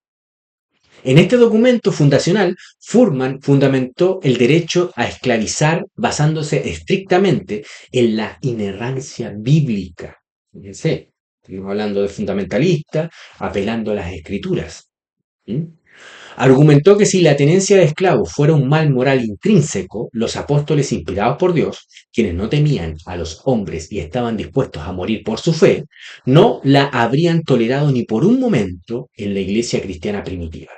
En este documento fundacional, Furman fundamentó el derecho a esclavizar basándose estrictamente en la inerrancia bíblica. Fíjense, estamos hablando de fundamentalista, apelando a las escrituras. ¿Mm? Argumentó que si la tenencia de esclavos fuera un mal moral intrínseco, los apóstoles inspirados por Dios, quienes no temían a los hombres y estaban dispuestos a morir por su fe, no la habrían tolerado ni por un momento en la iglesia cristiana primitiva.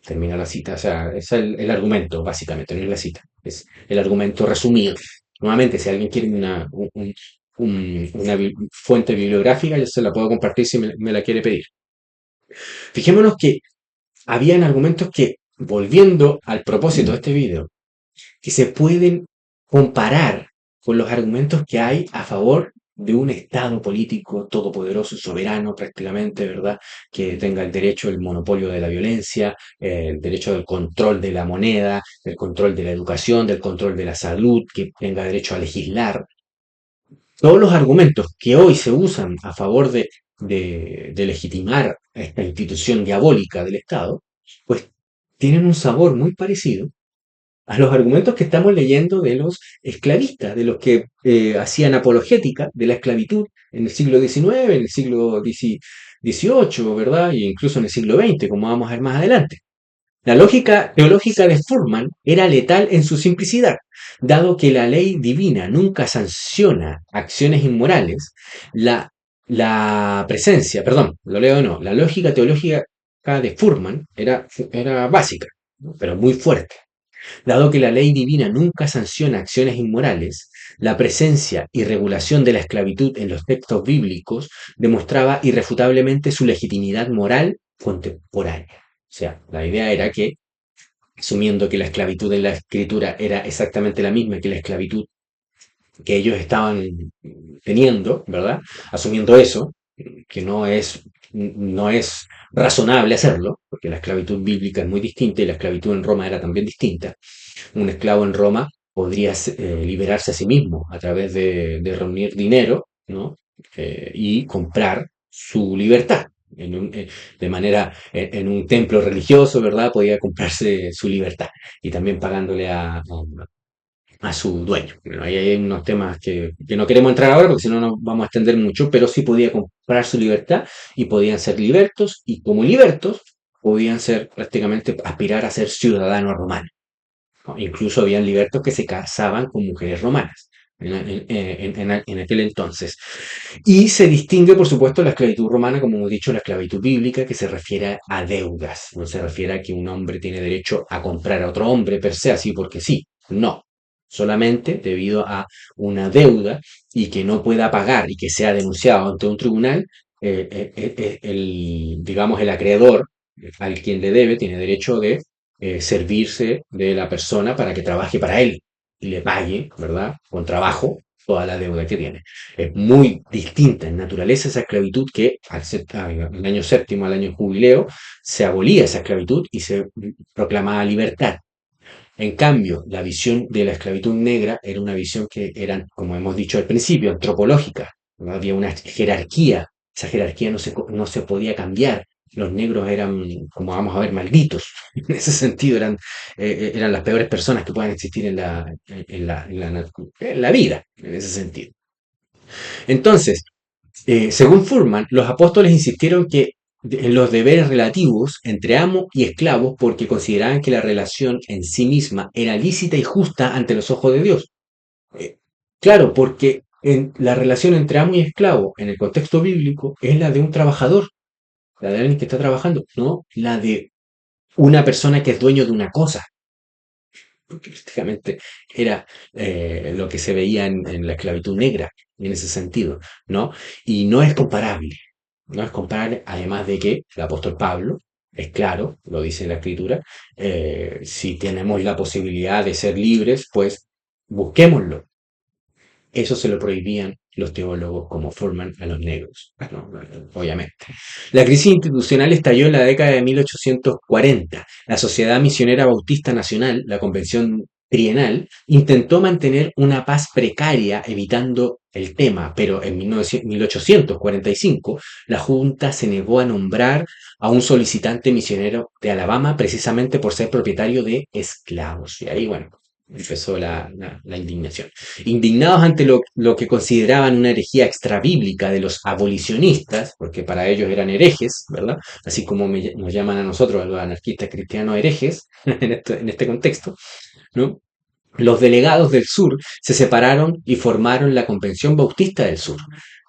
Termina la cita, o sea, es el argumento, básicamente, no es la cita, es el argumento resumido. Nuevamente, si alguien quiere una fuente bibliográfica, yo se la puedo compartir si me la quiere pedir. Fijémonos que habían argumentos que, volviendo al propósito de este video, que se pueden comparar con los argumentos que hay a favor de un Estado político todopoderoso, soberano prácticamente, ¿verdad? Que tenga el derecho, el monopolio de la violencia, el derecho del control de la moneda, del control de la educación, del control de la salud, que tenga derecho a legislar. Todos los argumentos que hoy se usan a favor de legitimar esta institución diabólica del Estado, pues tienen un sabor muy parecido a los argumentos que estamos leyendo de los esclavistas, de los que hacían apologética de la esclavitud en el siglo XIX, en el siglo XVIII, ¿verdad? E incluso en el siglo XX, como vamos a ver más adelante. La lógica teológica de Furman era letal en su simplicidad, dado que la ley divina nunca sanciona acciones inmorales, la presencia, perdón, lo leo de nuevo, la lógica teológica de Furman era básica, ¿no? Pero muy fuerte. Dado que la ley divina nunca sanciona acciones inmorales, la presencia y regulación de la esclavitud en los textos bíblicos demostraba irrefutablemente su legitimidad moral contemporánea. O sea, la idea era que, asumiendo que la esclavitud en la escritura era exactamente la misma que la esclavitud que ellos estaban teniendo, ¿verdad? Asumiendo eso, que no es razonable hacerlo, porque la esclavitud bíblica es muy distinta y la esclavitud en Roma era también distinta. Un esclavo en Roma podría liberarse a sí mismo a través de reunir dinero, ¿no? Y comprar su libertad. De manera, en un templo religioso, ¿verdad? Podía comprarse su libertad y también pagándole a su dueño. Bueno, ahí hay unos temas que no queremos entrar ahora porque si no nos vamos a extender mucho, pero sí podía comprar su libertad y podían ser libertos y como libertos podían ser prácticamente aspirar a ser ciudadanos romanos, ¿no? Incluso habían libertos que se casaban con mujeres romanas en aquel entonces. Y se distingue, por supuesto, la esclavitud romana, como hemos dicho, la esclavitud bíblica, que se refiere a deudas. No se refiere a que un hombre tiene derecho a comprar a otro hombre per se, así porque sí. No. Solamente debido a una deuda y que no pueda pagar y que sea denunciado ante un tribunal, digamos, el acreedor al quien le debe tiene derecho de servirse de la persona para que trabaje para él y le pague, ¿verdad? Con trabajo toda la deuda que tiene. Es muy distinta en naturaleza esa esclavitud que al año séptimo, al año jubileo, se abolía esa esclavitud y se proclamaba libertad. En cambio, la visión de la esclavitud negra era una visión que era, como hemos dicho al principio, antropológica, ¿no? Había una jerarquía, esa jerarquía no se podía cambiar. Los negros eran, como vamos a ver, malditos. En ese sentido, eran las peores personas que puedan existir en la vida, en ese sentido. Entonces, según Furman, los apóstoles insistieron en los deberes relativos entre amo y esclavo porque consideraban que la relación en sí misma era lícita y justa ante los ojos de Dios. Eh, claro, porque la relación entre amo y esclavo en el contexto bíblico es la de un trabajador, la de alguien que está trabajando, no la de una persona que es dueño de una cosa, porque prácticamente era lo que se veía en la esclavitud negra, en ese sentido, ¿no? Y no es comparable, no es comparable, además de que el apóstol Pablo, es claro, lo dice en la escritura, si tenemos la posibilidad de ser libres, pues busquémoslo. Eso se lo prohibían los teólogos como Furman a los negros, ¿no? Obviamente. La crisis institucional estalló en la década de 1840. La Sociedad Misionera Bautista Nacional, la convención trienal, intentó mantener una paz precaria evitando el tema, pero en 1845 la Junta se negó a nombrar a un solicitante misionero de Alabama precisamente por ser propietario de esclavos. Y ahí, bueno, empezó la indignación. Indignados ante lo que consideraban una herejía extrabíblica de los abolicionistas, porque para ellos eran herejes, ¿verdad? Así como nos llaman a nosotros, a los anarquistas cristianos, herejes, en este contexto, ¿no? Los delegados del sur se separaron y formaron la Convención Bautista del Sur,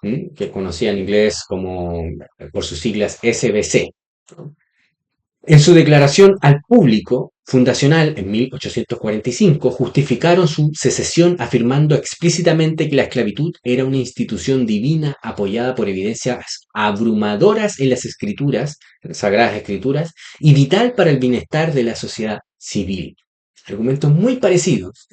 ¿m? Que conocía en inglés como, por sus siglas, SBC. En su declaración al público fundacional en 1845 justificaron su secesión afirmando explícitamente que la esclavitud era una institución divina apoyada por evidencias abrumadoras en las escrituras, en las sagradas escrituras, y vital para el bienestar de la sociedad civil. Argumentos muy parecidos,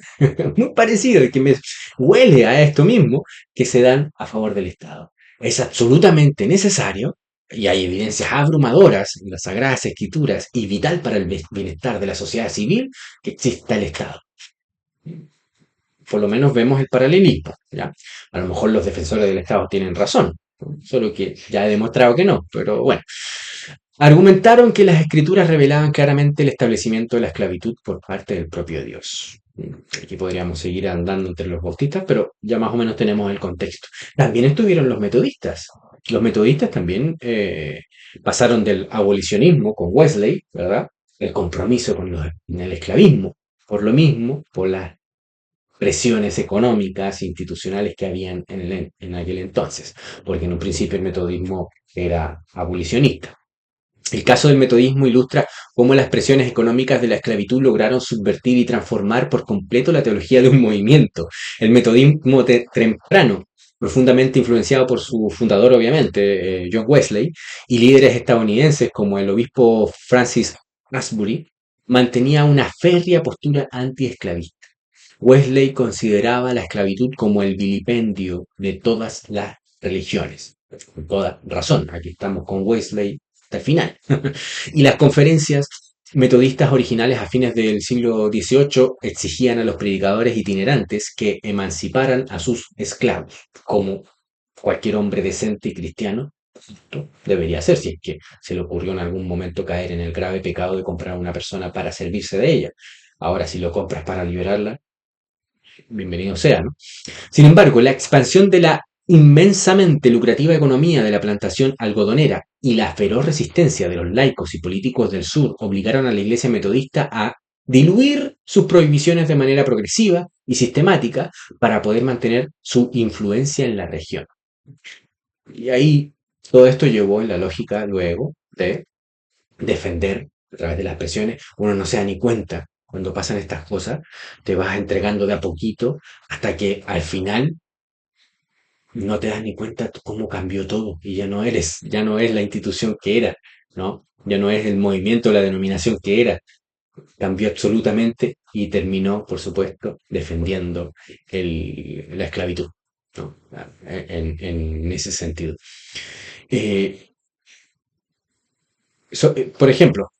muy parecidos, que me huele a esto mismo, que se dan a favor del Estado. Es absolutamente necesario y hay evidencias abrumadoras en las Sagradas Escrituras y vital para el bienestar de la sociedad civil que exista el Estado. Por lo menos vemos el paralelismo, ¿ya? A lo mejor los defensores del Estado tienen razón, solo que ya he demostrado que no, pero bueno. Argumentaron que las escrituras revelaban claramente el establecimiento de la esclavitud por parte del propio Dios. Aquí podríamos seguir andando entre los bautistas, pero ya más o menos tenemos el contexto. También estuvieron los metodistas. Los metodistas también pasaron del abolicionismo con Wesley, ¿verdad? El compromiso con el esclavismo. Por lo mismo, por las presiones económicas, institucionales que habían en aquel entonces, porque en un principio el metodismo era abolicionista. El caso del metodismo ilustra cómo las presiones económicas de la esclavitud lograron subvertir y transformar por completo la teología de un movimiento. El metodismo temprano, profundamente influenciado por su fundador, obviamente, John Wesley, y líderes estadounidenses como el obispo Francis Asbury, mantenía una férrea postura antiesclavista. Wesley consideraba la esclavitud como el vilipendio de todas las religiones. Con toda razón, aquí estamos con Wesley hasta el final. Y las conferencias metodistas originales a fines del siglo XVIII exigían a los predicadores itinerantes que emanciparan a sus esclavos, como cualquier hombre decente y cristiano debería hacer, si es que se le ocurrió en algún momento caer en el grave pecado de comprar a una persona para servirse de ella. Ahora, si lo compras para liberarla, bienvenido sea, ¿no? Sin embargo, la expansión de la inmensamente lucrativa economía de la plantación algodonera y la feroz resistencia de los laicos y políticos del sur obligaron a la Iglesia metodista a diluir sus prohibiciones de manera progresiva y sistemática para poder mantener su influencia en la región. Y ahí todo esto llevó en la lógica luego de defender a través de las presiones. Uno no se da ni cuenta cuando pasan estas cosas, te vas entregando de a poquito hasta que al final no te das ni cuenta cómo cambió todo y ya no es la institución que era, ¿no? Ya no es el movimiento, la denominación que era. Cambió absolutamente y terminó, por supuesto, defendiendo la esclavitud, ¿no? En ese sentido. Eh, por ejemplo,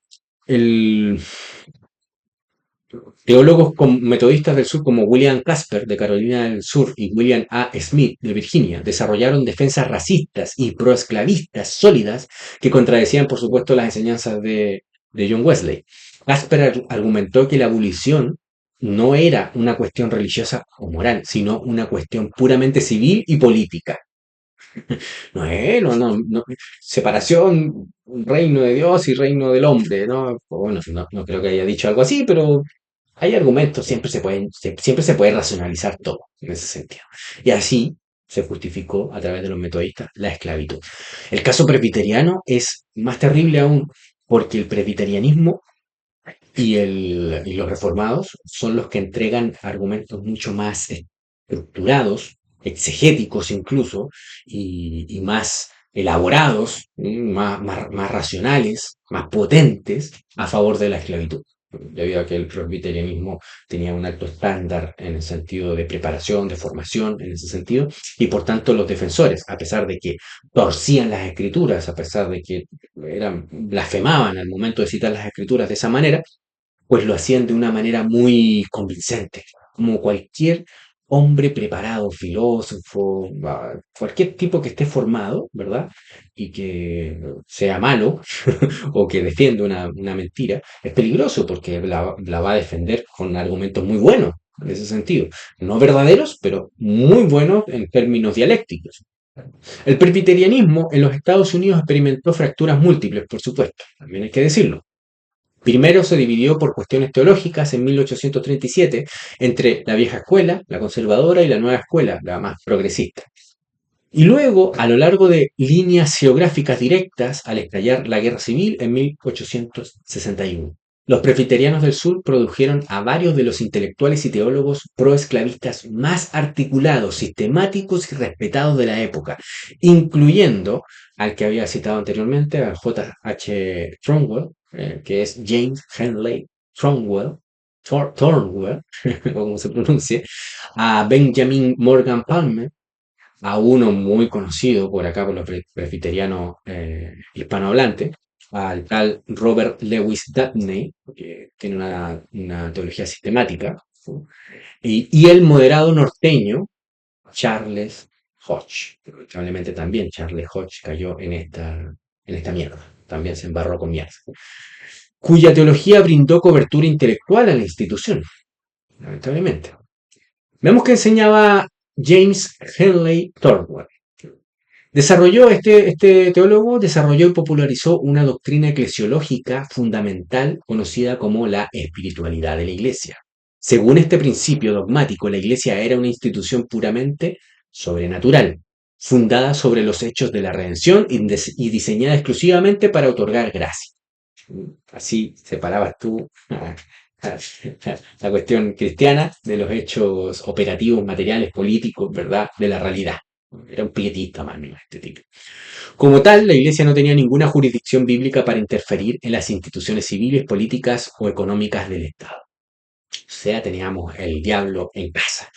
el, teólogos metodistas del sur como William Casper de Carolina del Sur y William A. Smith de Virginia desarrollaron defensas racistas y proesclavistas sólidas que contradecían, por supuesto, las enseñanzas de John Wesley. Casper argumentó que la abolición no era una cuestión religiosa o moral, sino una cuestión puramente civil y política. No, separación, reino de Dios y reino del hombre, ¿no? Bueno, no creo que haya dicho algo así, pero hay argumentos, siempre se puede racionalizar todo en ese sentido. Y así se justificó a través de los metodistas la esclavitud. El caso presbiteriano es más terrible aún porque el presbiterianismo y los reformados son los que entregan argumentos mucho más estructurados, exegéticos incluso, y más elaborados, más racionales, más potentes a favor de la esclavitud. Debido a que el presbiterianismo tenía un alto estándar en el sentido de preparación, de formación, en ese sentido, y por tanto los defensores, a pesar de que torcían las escrituras, a pesar de que blasfemaban al momento de citar las escrituras de esa manera, pues lo hacían de una manera muy convincente, como cualquier hombre preparado, filósofo, cualquier tipo que esté formado, ¿verdad? Y que sea malo o que defienda una mentira, es peligroso porque la va a defender con argumentos muy buenos en ese sentido. No verdaderos, pero muy buenos en términos dialécticos. El presbiterianismo en los Estados Unidos experimentó fracturas múltiples, por supuesto, también hay que decirlo. Primero se dividió por cuestiones teológicas en 1837 entre la vieja escuela, la conservadora, y la nueva escuela, la más progresista. Y luego, a lo largo de líneas geográficas directas, al estallar la Guerra Civil en 1861. Los presbiterianos del sur produjeron a varios de los intelectuales y teólogos proesclavistas más articulados, sistemáticos y respetados de la época, incluyendo al que había citado anteriormente, a J. H. Thornwell, que es James Henley Thornwell, Thornwell, o como se pronuncie, a Benjamin Morgan Palmer, a uno muy conocido por acá por los presbiterianos hispanohablantes, al tal Robert Lewis Dabney, que tiene una teología sistemática, y el moderado norteño Charles Hodge. Lamentablemente también Charles Hodge cayó en esta mierda, también se embarró con mierda, cuya teología brindó cobertura intelectual a la institución, lamentablemente. Vemos que enseñaba James Henley Thornwell. Este teólogo desarrolló y popularizó una doctrina eclesiológica fundamental conocida como la espiritualidad de la Iglesia. Según este principio dogmático, la Iglesia era una institución puramente sobrenatural, fundada sobre los hechos de la redención y diseñada exclusivamente para otorgar gracia. Así separabas tú la cuestión cristiana de los hechos operativos, materiales, políticos, ¿verdad? De la realidad. Era un pietista más, ¿no? Este tipo. Como tal, la Iglesia no tenía ninguna jurisdicción bíblica para interferir en las instituciones civiles, políticas o económicas del Estado. O sea, teníamos el diablo en casa.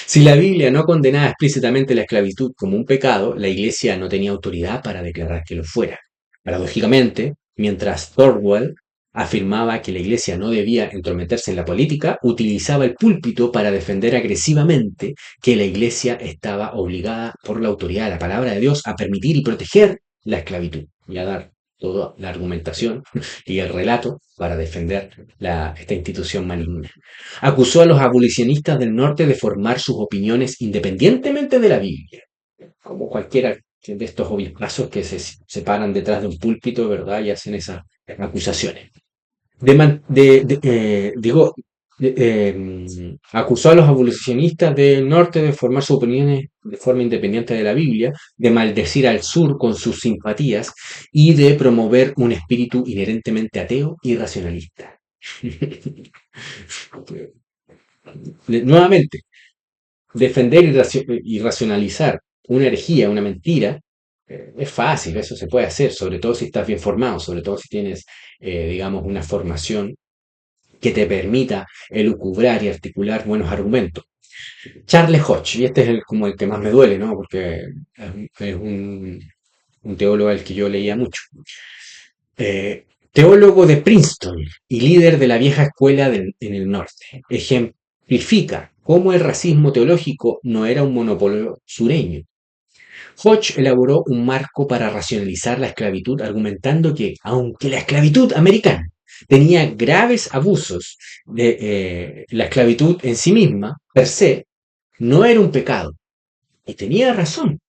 Si la Biblia no condenaba explícitamente la esclavitud como un pecado, la Iglesia no tenía autoridad para declarar que lo fuera. Paradójicamente, mientras Thorwell afirmaba que la Iglesia no debía entrometerse en la política, utilizaba el púlpito para defender agresivamente que la Iglesia estaba obligada por la autoridad de la palabra de Dios a permitir y proteger la esclavitud y a dar toda la argumentación y el relato para defender esta institución maligna. Acusó a los abolicionistas del norte de formar sus opiniones independientemente de la Biblia, como cualquiera de estos obispazos que se paran detrás de un púlpito, ¿verdad? Y hacen esas acusaciones. Digo, acusó a los abolicionistas del norte de formar sus opiniones de forma independiente de la Biblia, de maldecir al sur con sus simpatías y de promover un espíritu inherentemente ateo y racionalista. Nuevamente, defender y racionalizar una herejía, una mentira, es fácil, eso se puede hacer, sobre todo si estás bien formado, sobre todo si tienes, digamos, una formación que te permita elucubrar y articular buenos argumentos. Charles Hodge, y este es como el que más me duele, ¿no? Porque es un teólogo al que yo leía mucho. Teólogo de Princeton y líder de la vieja escuela en el norte, ejemplifica cómo el racismo teológico no era un monopolio sureño. Hodge elaboró un marco para racionalizar la esclavitud, argumentando que, aunque la esclavitud americana tenía graves abusos, la esclavitud en sí misma, per se, no era un pecado. Y tenía razón,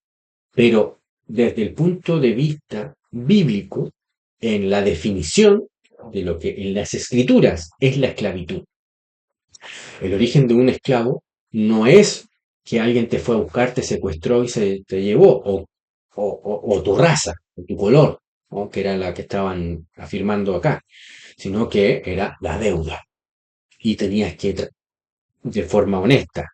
pero desde el punto de vista bíblico, en la definición de lo que en las escrituras es la esclavitud. El origen de un esclavo no es que alguien te fue a buscar, te secuestró y se te llevó, o tu raza, o tu color, ¿no? Que era la que estaban afirmando acá, sino que era la deuda. Y tenías que, de forma honesta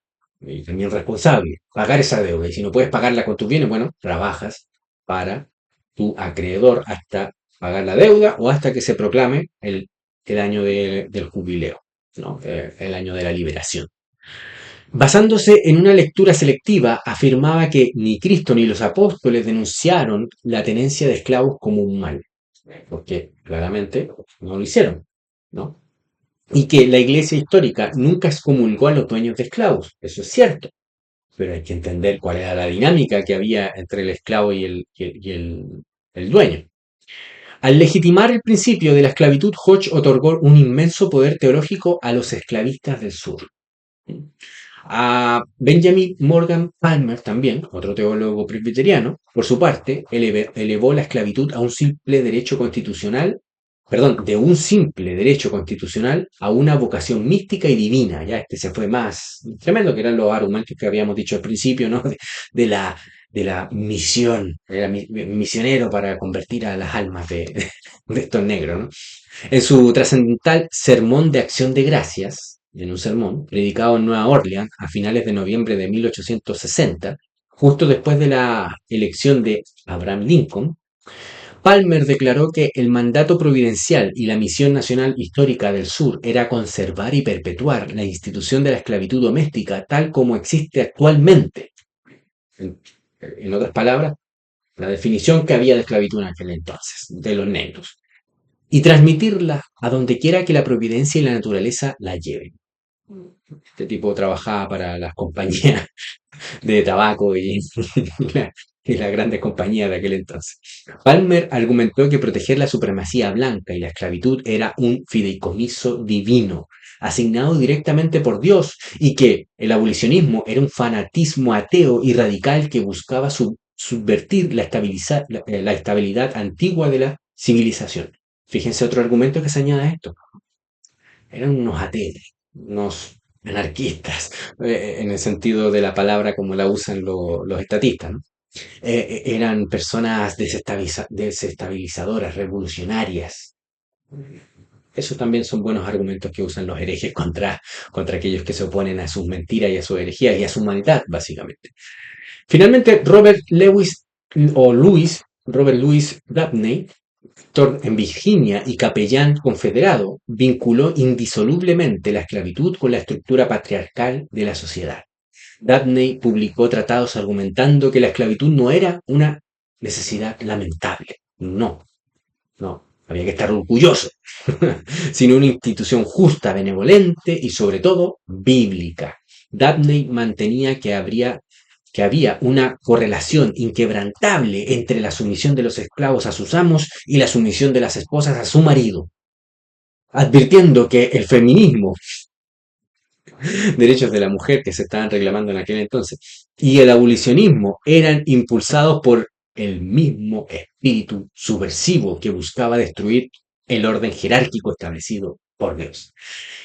y también responsable, pagar esa deuda. Y si no puedes pagarla con tus bienes, bueno, trabajas para tu acreedor hasta pagar la deuda o hasta que se proclame el año del jubileo, ¿no? El año de la liberación. Basándose en una lectura selectiva, afirmaba que ni Cristo ni los apóstoles denunciaron la tenencia de esclavos como un mal, porque claramente no lo hicieron, ¿no? Y que la iglesia histórica nunca excomulgó a los dueños de esclavos, eso es cierto, pero hay que entender cuál era la dinámica que había entre el esclavo y el dueño. Al legitimar el principio de la esclavitud, Hodge otorgó un inmenso poder teológico a los esclavistas del sur. A Benjamin Morgan Palmer también, otro teólogo presbiteriano, por su parte, elevó la esclavitud a un simple derecho constitucional, perdón, de un simple derecho constitucional a una vocación mística y divina. Ya este se fue más tremendo, que eran los argumentos que habíamos dicho al principio, ¿no? De la misión, era misionero para convertir a las almas de estos negros, ¿no? En su trascendental Sermón de Acción de Gracias, en un sermón predicado en Nueva Orleans a finales de noviembre de 1860, justo después de la elección de Abraham Lincoln, Palmer declaró que el mandato providencial y la misión nacional histórica del sur era conservar y perpetuar la institución de la esclavitud doméstica tal como existe actualmente. En otras palabras, la definición que había de esclavitud en aquel entonces, de los negros, y transmitirla a donde quiera que la providencia y la naturaleza la lleven. Este tipo trabajaba para las compañías de tabaco y las grandes compañías de aquel entonces. Palmer argumentó que proteger la supremacía blanca y la esclavitud era un fideicomiso divino, asignado directamente por Dios, y que el abolicionismo era un fanatismo ateo y radical que buscaba subvertir la estabilidad antigua de la civilización. Fíjense otro argumento que se añade a esto. Eran unos ateos, unos anarquistas, en el sentido de la palabra como la usan los estatistas, ¿no? Eran personas desestabilizadoras, revolucionarias. Esos también son buenos argumentos que usan los herejes contra aquellos que se oponen a sus mentiras y a sus herejías y a su humanidad, básicamente. Finalmente, Robert Louis Dabney En Virginia y capellán confederado, vinculó indisolublemente la esclavitud con la estructura patriarcal de la sociedad. Dabney publicó tratados argumentando que la esclavitud no era una necesidad lamentable. No, no, había que estar orgulloso, sino una institución justa, benevolente y sobre todo bíblica. Dabney mantenía que había una correlación inquebrantable entre la sumisión de los esclavos a sus amos y la sumisión de las esposas a su marido, advirtiendo que el feminismo, derechos de la mujer que se estaban reclamando en aquel entonces, y el abolicionismo eran impulsados por el mismo espíritu subversivo que buscaba destruir el orden jerárquico establecido por Dios.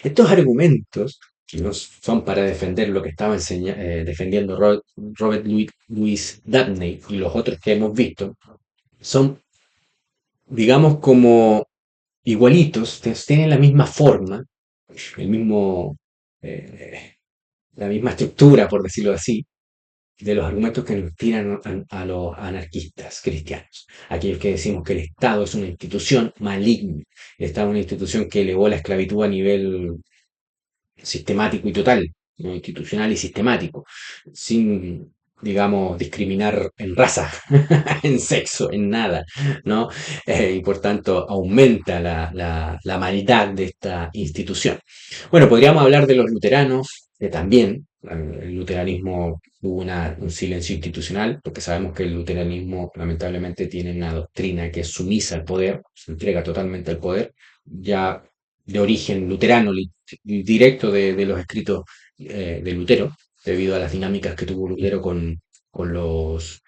Estos argumentos, que no son para defender lo que estaba defendiendo Robert Louis Dabney y los otros que hemos visto, son, digamos, como igualitos, tienen la misma forma, el mismo, eh, la misma estructura, por decirlo así, de los argumentos que nos tiran a los anarquistas cristianos, aquellos que decimos que el Estado es una institución maligna, el Estado es una institución que elevó la esclavitud a nivel sistemático y total, ¿no? Institucional y sistemático, sin, digamos, discriminar en raza, en sexo, en nada, ¿no? Y por tanto aumenta la maldad de esta institución. Bueno, podríamos hablar de los luteranos, que también el luteranismo tuvo un silencio institucional, porque sabemos que el luteranismo lamentablemente tiene una doctrina que es sumisa al poder, se entrega totalmente al poder, ya de origen luterano, directo de los escritos de Lutero, debido a las dinámicas que tuvo Lutero con con los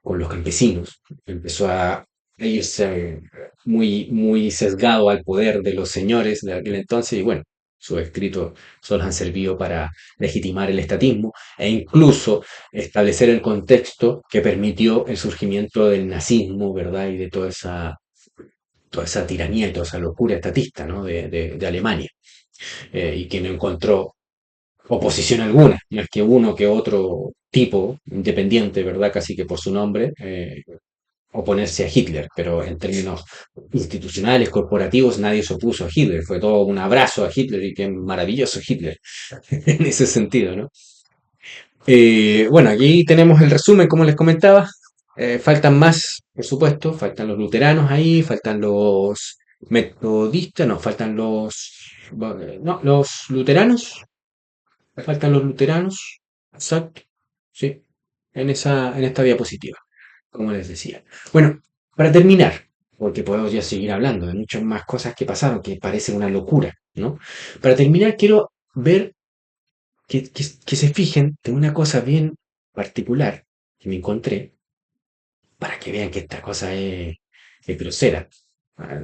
campesinos. Empezó a irse muy sesgado al poder de los señores de aquel entonces y bueno, sus escritos solo han servido para legitimar el estatismo e incluso establecer el contexto que permitió el surgimiento del nazismo, ¿verdad? Y de toda esa tiranía y toda esa locura estatista, ¿no? de Alemania, y que no encontró oposición alguna, no es que uno que otro tipo independiente, ¿verdad? Casi que por su nombre, oponerse a Hitler, pero en términos institucionales, corporativos, nadie se opuso a Hitler, fue todo un abrazo a Hitler y qué maravilloso Hitler, en ese sentido, ¿no? Bueno, aquí tenemos el resumen, como les comentaba. Faltan más, por supuesto, faltan los luteranos ahí, faltan los metodistas, no, faltan no, los luteranos, faltan los luteranos, exacto, sí, en esta diapositiva, como les decía. Bueno, para terminar, porque podemos ya seguir hablando de muchas más cosas que pasaron, que parecen una locura, ¿no? Para terminar, quiero ver que se fijen de una cosa bien particular que me encontré, para que vean que esta cosa es grosera. Ah,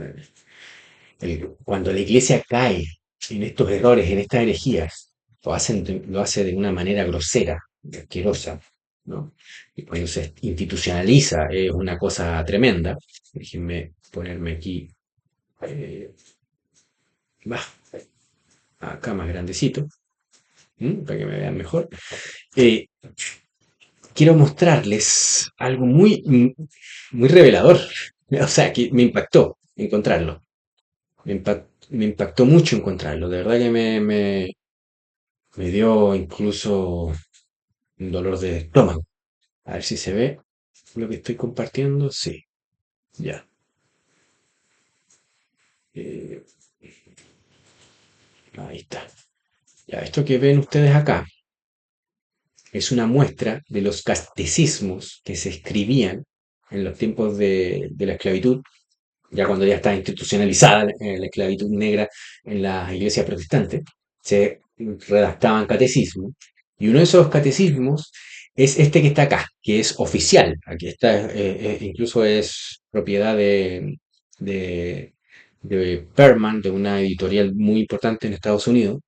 cuando la iglesia cae en estos errores, en estas herejías, lo hace de una manera grosera, asquerosa, ¿no? Y cuando se institucionaliza es una cosa tremenda. Déjenme ponerme aquí, eh, bah, acá más grandecito, para que me vean mejor. Eh, Quiero mostrarles algo muy revelador. O sea, que me impactó encontrarlo. Me impactó mucho encontrarlo. De verdad que me dio incluso un dolor de estómago. A ver si se ve lo que estoy compartiendo. Sí, ya. Eh, Ahí está. Ya, esto que ven ustedes acá es una muestra de los catecismos que se escribían en los tiempos de la esclavitud, ya cuando ya está institucionalizada la esclavitud negra en las iglesias protestantes, se redactaban catecismos, y uno de esos catecismos es este que está acá, que es oficial, aquí está, incluso es propiedad de, de Perman, de una editorial muy importante en Estados Unidos,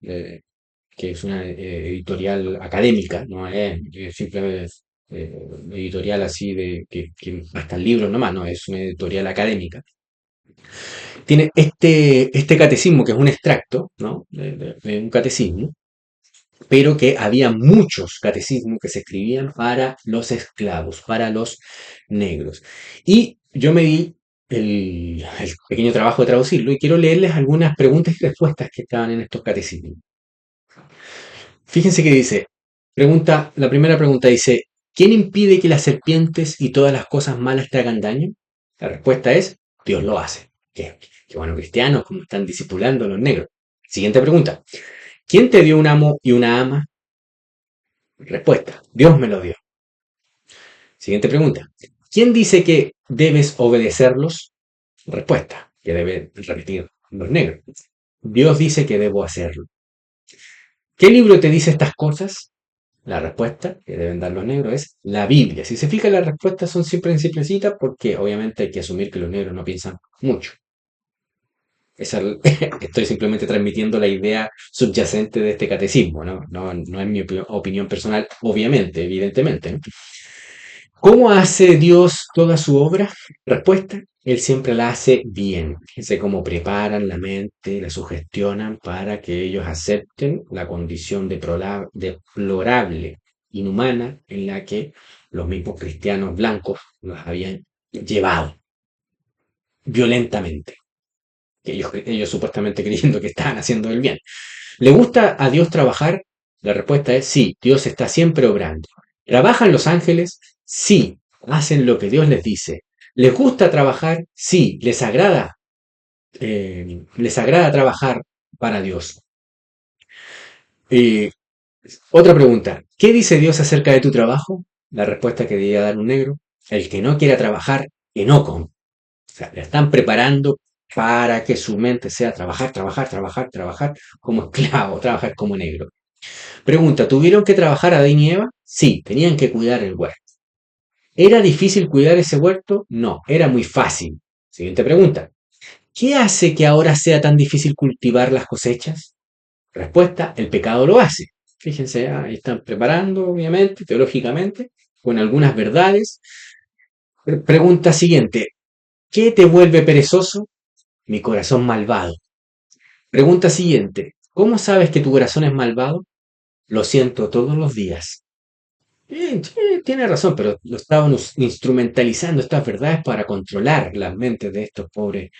que es una editorial académica, no es simplemente editorial así que hasta libros nomás, no, es una editorial académica. Tiene este catecismo, que es un extracto, ¿no? De un catecismo, pero que había muchos catecismos que se escribían para los esclavos, para los negros. Y yo me di el pequeño trabajo de traducirlo y quiero leerles algunas preguntas y respuestas que estaban en estos catecismos. Fíjense que dice, la primera pregunta dice, ¿quién impide que las serpientes y todas las cosas malas te hagan daño? La respuesta es, Dios lo hace. Qué bueno, cristianos, como están discipulando a los negros. Siguiente pregunta, ¿quién te dio un amo y una ama? Respuesta, Dios me lo dio. Siguiente pregunta, ¿quién dice que debes obedecerlos? Respuesta, que debe repetir los negros. Dios dice que debo hacerlo. ¿Qué libro te dice estas cosas? La respuesta que deben dar los negros es la Biblia. Si se fijan, las respuestas son siempre en simplecitas porque obviamente hay que asumir que los negros no piensan mucho. Estoy simplemente transmitiendo la idea subyacente de este catecismo, ¿no? No es mi opinión personal, obviamente, evidentemente, ¿no? ¿Cómo hace Dios toda su obra? Respuesta, Él siempre la hace bien. Fíjense cómo preparan la mente, la sugestionan para que ellos acepten la condición deplorable, inhumana, en la que los mismos cristianos blancos los habían llevado violentamente. Ellos supuestamente creyendo que estaban haciendo el bien. ¿Le gusta a Dios trabajar? La respuesta es sí, Dios está siempre obrando. ¿Trabajan los ángeles? Sí, hacen lo que Dios les dice. ¿Les gusta trabajar? Sí, les agrada trabajar para Dios. Eh, Otra pregunta, ¿qué dice Dios acerca de tu trabajo? La respuesta que debía dar un negro, el que no quiera trabajar, que no coma. O sea, le están preparando para que su mente sea trabajar, trabajar, trabajar, trabajar como esclavo, trabajar como negro. Pregunta, ¿tuvieron que trabajar Adán y Eva? Sí, tenían que cuidar el huerto. ¿Era difícil cuidar ese huerto? No, era muy fácil. Siguiente pregunta, ¿qué hace que ahora sea tan difícil cultivar las cosechas? Respuesta, el pecado lo hace. Fíjense, ahí están preparando, obviamente, teológicamente, con algunas verdades. Pregunta siguiente, ¿qué te vuelve perezoso? Mi corazón malvado. Pregunta siguiente, ¿cómo sabes que tu corazón es malvado? Lo siento todos los días. Sí, tiene razón, pero lo estaban instrumentalizando estas verdades para controlar las mentes de estos pobres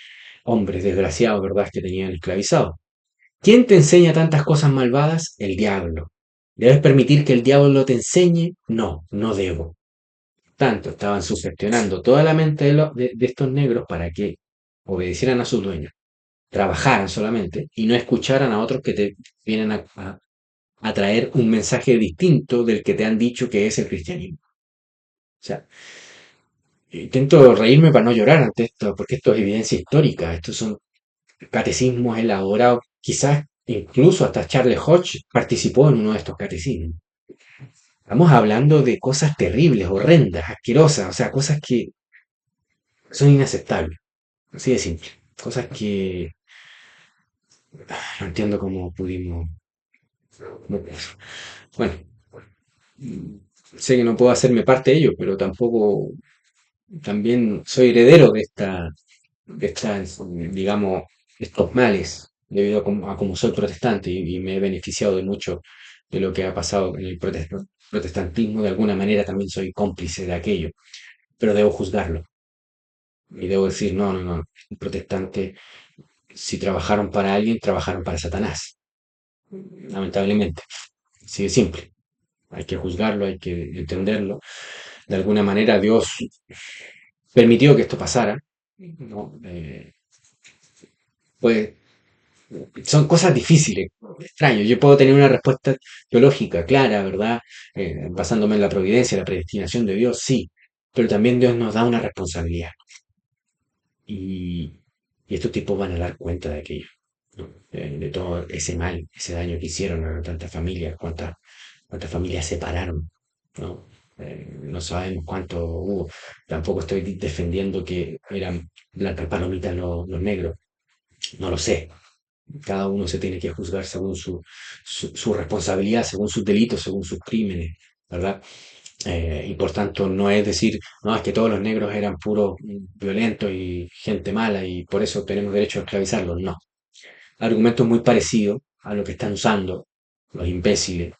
hombres desgraciados, ¿verdad?, que tenían esclavizados. ¿Quién te enseña tantas cosas malvadas? El diablo. ¿Debes permitir que el diablo te enseñe? No, no debo. Tanto estaban sugestionando toda la mente de estos negros para que obedecieran a sus dueños, trabajaran solamente y no escucharan a otros que te vienen a traer un mensaje distinto del que te han dicho que es el cristianismo. O sea, intento reírme para no llorar ante esto, porque esto es evidencia histórica. Estos son catecismos elaborados, quizás incluso hasta Charles Hodge participó en uno de estos catecismos. Estamos hablando de cosas terribles, horrendas, asquerosas, o sea, cosas que son inaceptables. Así de simple. Cosas que no entiendo cómo pudimos. Bueno, sé que no puedo hacerme parte de ello, pero tampoco también soy heredero de estas, digamos, estos males, debido a cómo soy protestante y me he beneficiado de mucho de lo que ha pasado en el protestantismo. De alguna manera también soy cómplice de aquello, pero debo juzgarlo y debo decir, no, no, no, un protestante, si trabajaron para alguien, trabajaron para Satanás, lamentablemente. Así de simple. Hay que juzgarlo, hay que entenderlo. De alguna manera Dios permitió que esto pasara, ¿no? Pues son cosas difíciles, extraño. Yo puedo tener una respuesta teológica clara, ¿verdad? Basándome en la providencia, la predestinación de Dios, sí, pero también Dios nos da una responsabilidad y, y estos tipos van a dar cuenta de aquello, ¿no? De todo ese mal, ese daño que hicieron a tantas familias, cuántas familias separaron, ¿no? No sabemos cuánto hubo. Tampoco estoy defendiendo que eran blancas palomitas los negros, no lo sé. Cada uno se tiene que juzgar según su responsabilidad, según sus delitos, según sus crímenes, ¿verdad? Y por tanto no es decir, no, es que todos los negros eran puros violentos y gente mala y por eso tenemos derecho a esclavizarlos. No. Argumentos muy parecidos a lo que están usando los imbéciles,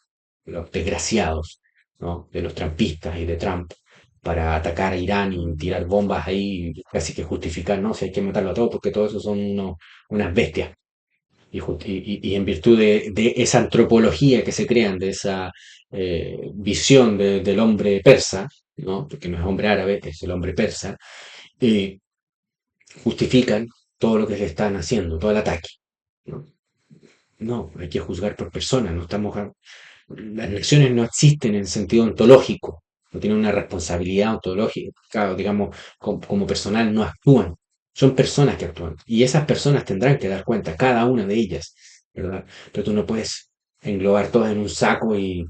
los desgraciados, ¿no?, de los trampistas y de Trump para atacar a Irán y tirar bombas ahí, casi que justificar, ¿no? Si hay que matarlo a todos, porque todos esos son unas bestias. Y en virtud de esa antropología que se crean, de esa visión del hombre persa, ¿no? Porque no es hombre árabe, es el hombre persa, eh, justifican todo lo que le están haciendo, todo el ataque. ¿No? No, hay que juzgar por personas, no estamos las naciones no existen en el sentido ontológico, no tienen una responsabilidad ontológica, claro, digamos, como personal, no actúan, son personas que actúan, y esas personas tendrán que dar cuenta, cada una de ellas, ¿verdad? Pero tú no puedes englobar todas en un saco y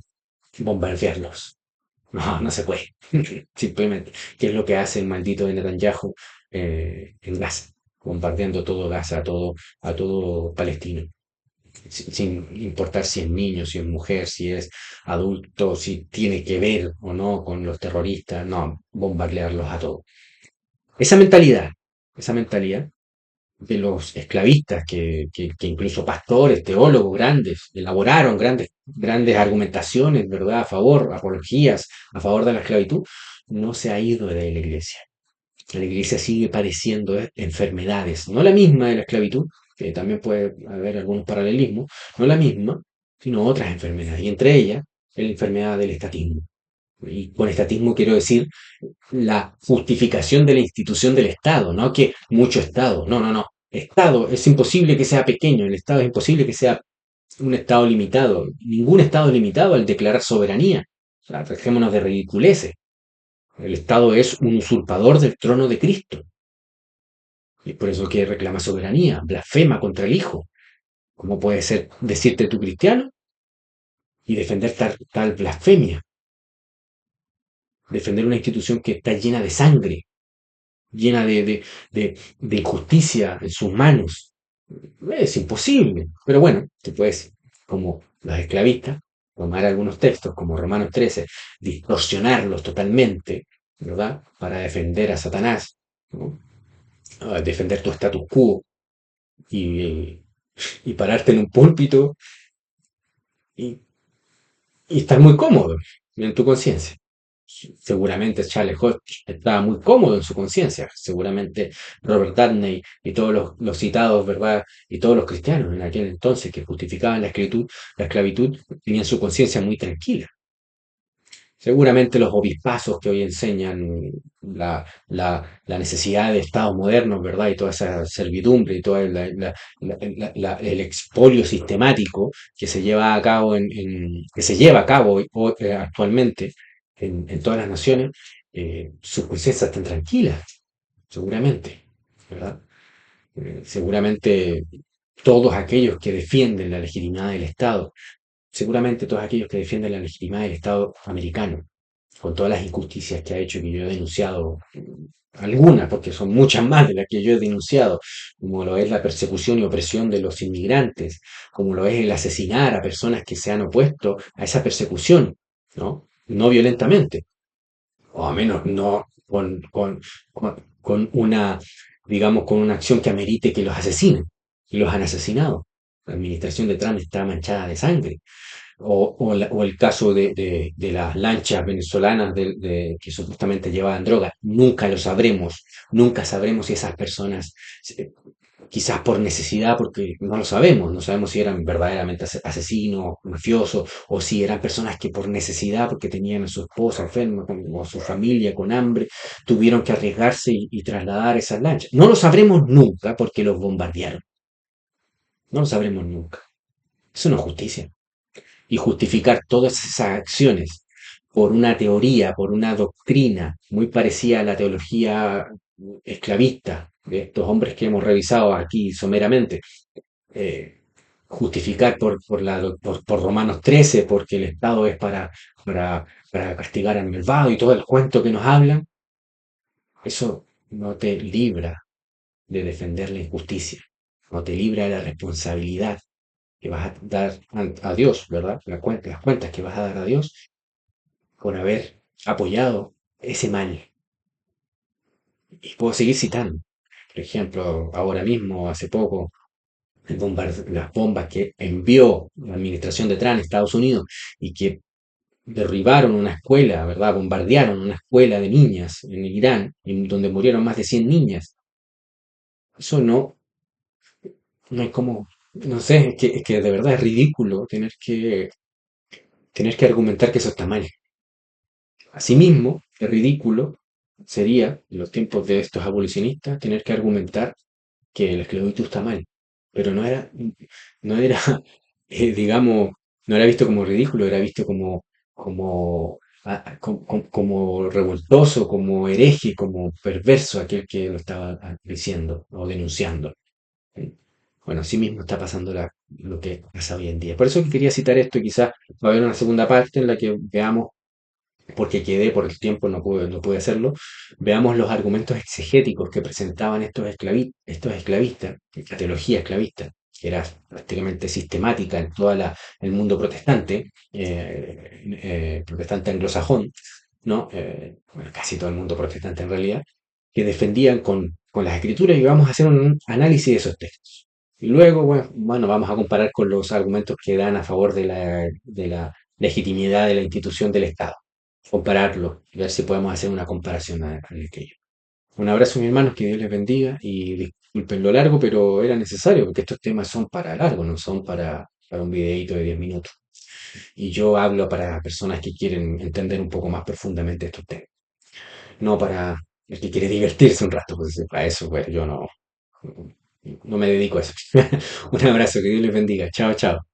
bombardearlos. No, no se puede. Simplemente, ¿qué es lo que hace el maldito de Netanyahu en Gaza? Bombardeando todo Gaza, a todo Palestino sin importar si es niño, si es mujer, si es adulto, si tiene que ver o no con los terroristas, no, bombardearlos a todos. Esa mentalidad de los esclavistas que incluso pastores, teólogos grandes, elaboraron grandes argumentaciones, ¿verdad?, a favor, apologías a favor de la esclavitud, no se ha ido de la iglesia. La iglesia sigue padeciendo enfermedades, no la misma de la esclavitud, que también puede haber algunos paralelismos, no la misma, sino otras enfermedades, y entre ellas la enfermedad del estatismo. Y con estatismo quiero decir la justificación de la institución del Estado, no que mucho Estado, no, no, no. Estado es imposible que sea pequeño, el Estado es imposible que sea un Estado limitado, ningún Estado es limitado al declarar soberanía. O sea, dejémonos de ridiculeces. El Estado es un usurpador del trono de Cristo. Y por eso que reclama soberanía, blasfema contra el Hijo. ¿Cómo puede ser decirte tú cristiano y defender tal blasfemia? Defender una institución que está llena de sangre, llena de injusticia en sus manos. Es imposible. Pero bueno, tú puedes, como los esclavistas, tomar algunos textos como Romanos 13, distorsionarlos totalmente, ¿verdad? Para defender a Satanás, ¿no? Defender tu status quo y, y pararte en un púlpito y, y estar muy cómodo en tu conciencia. Seguramente Charles Hodge estaba muy cómodo en su conciencia, seguramente Robert Darney y todos los citados, ¿verdad? Y todos los cristianos en aquel entonces que justificaban la esclavitud tenían su conciencia muy tranquila. Seguramente los obispazos que hoy enseñan la necesidad de estados modernos, ¿verdad? Y toda esa servidumbre y todo el expolio sistemático que se lleva a cabo que se lleva a cabo actualmente en todas las naciones, sus conciencias están tranquilas, seguramente, ¿verdad? Seguramente todos aquellos que defienden la legitimidad del Estado, seguramente todos aquellos que defienden la legitimidad del Estado americano, con todas las injusticias que ha hecho y que yo he denunciado, algunas, porque son muchas más de las que yo he denunciado, como lo es la persecución y opresión de los inmigrantes, como lo es el asesinar a personas que se han opuesto a esa persecución, ¿no? No violentamente, o a menos no con una, digamos, con una acción que amerite que los asesinen, y los han asesinado. La administración de Trump está manchada de sangre o el caso de las lanchas venezolanas que supuestamente llevaban droga. Nunca lo sabremos, nunca sabremos si esas personas, quizás por necesidad, porque no lo sabemos, no sabemos si eran verdaderamente asesinos, mafiosos, o si eran personas que por necesidad, porque tenían a su esposa enferma o a su familia con hambre, tuvieron que arriesgarse y trasladar esas lanchas. No lo sabremos nunca porque los bombardearon. No lo sabremos nunca. Eso no es justicia y justificar todas esas acciones por una teoría, por una doctrina muy parecida a la teología esclavista de estos hombres que hemos revisado aquí someramente, eh, justificar por Romanos 13, porque el Estado es para castigar al malvado y todo el cuento que nos hablan, eso no te libra de defender la injusticia, no te libra de la responsabilidad que vas a dar a Dios, ¿verdad? Las cuentas que vas a dar a Dios por haber apoyado ese mal. Y puedo seguir citando. Por ejemplo, ahora mismo, hace poco, las bombas que envió la administración de Trump a Estados Unidos y que derribaron una escuela, ¿verdad? Bombardearon una escuela de niñas en Irán, donde murieron más de 100 niñas. Eso no hay como, no sé, es que de verdad es ridículo tener que argumentar que eso está mal. Asimismo, es ridículo sería, en los tiempos de estos abolicionistas, tener que argumentar que la esclavitud está mal. Pero no era, digamos, no era visto como ridículo, era visto como revoltoso, como hereje, como perverso aquel que lo estaba diciendo o denunciando. Bueno, así mismo está pasando lo que pasa hoy en día. Por eso que quería citar esto y quizás va a haber una segunda parte en la que veamos, porque quedé por el tiempo, no pude hacerlo, veamos los argumentos exegéticos que presentaban estos esclavistas, la teología esclavista, que era prácticamente sistemática en todo el mundo protestante, protestante anglosajón, ¿no? Bueno, casi todo el mundo protestante en realidad, que defendían con las escrituras y vamos a hacer un análisis de esos textos. Y luego, bueno, vamos a comparar con los argumentos que dan a favor de la legitimidad de la institución del Estado, compararlo, ver si podemos hacer una comparación a aquello. Un abrazo, mis hermanos, que Dios les bendiga y disculpen lo largo, pero era necesario porque estos temas son para largo, no son para un videíto de 10 minutos. Y yo hablo para personas que quieren entender un poco más profundamente estos temas, no para el que quiere divertirse un rato, pues para eso, pues yo no me dedico a eso. Un abrazo, que Dios les bendiga. Chao, chao.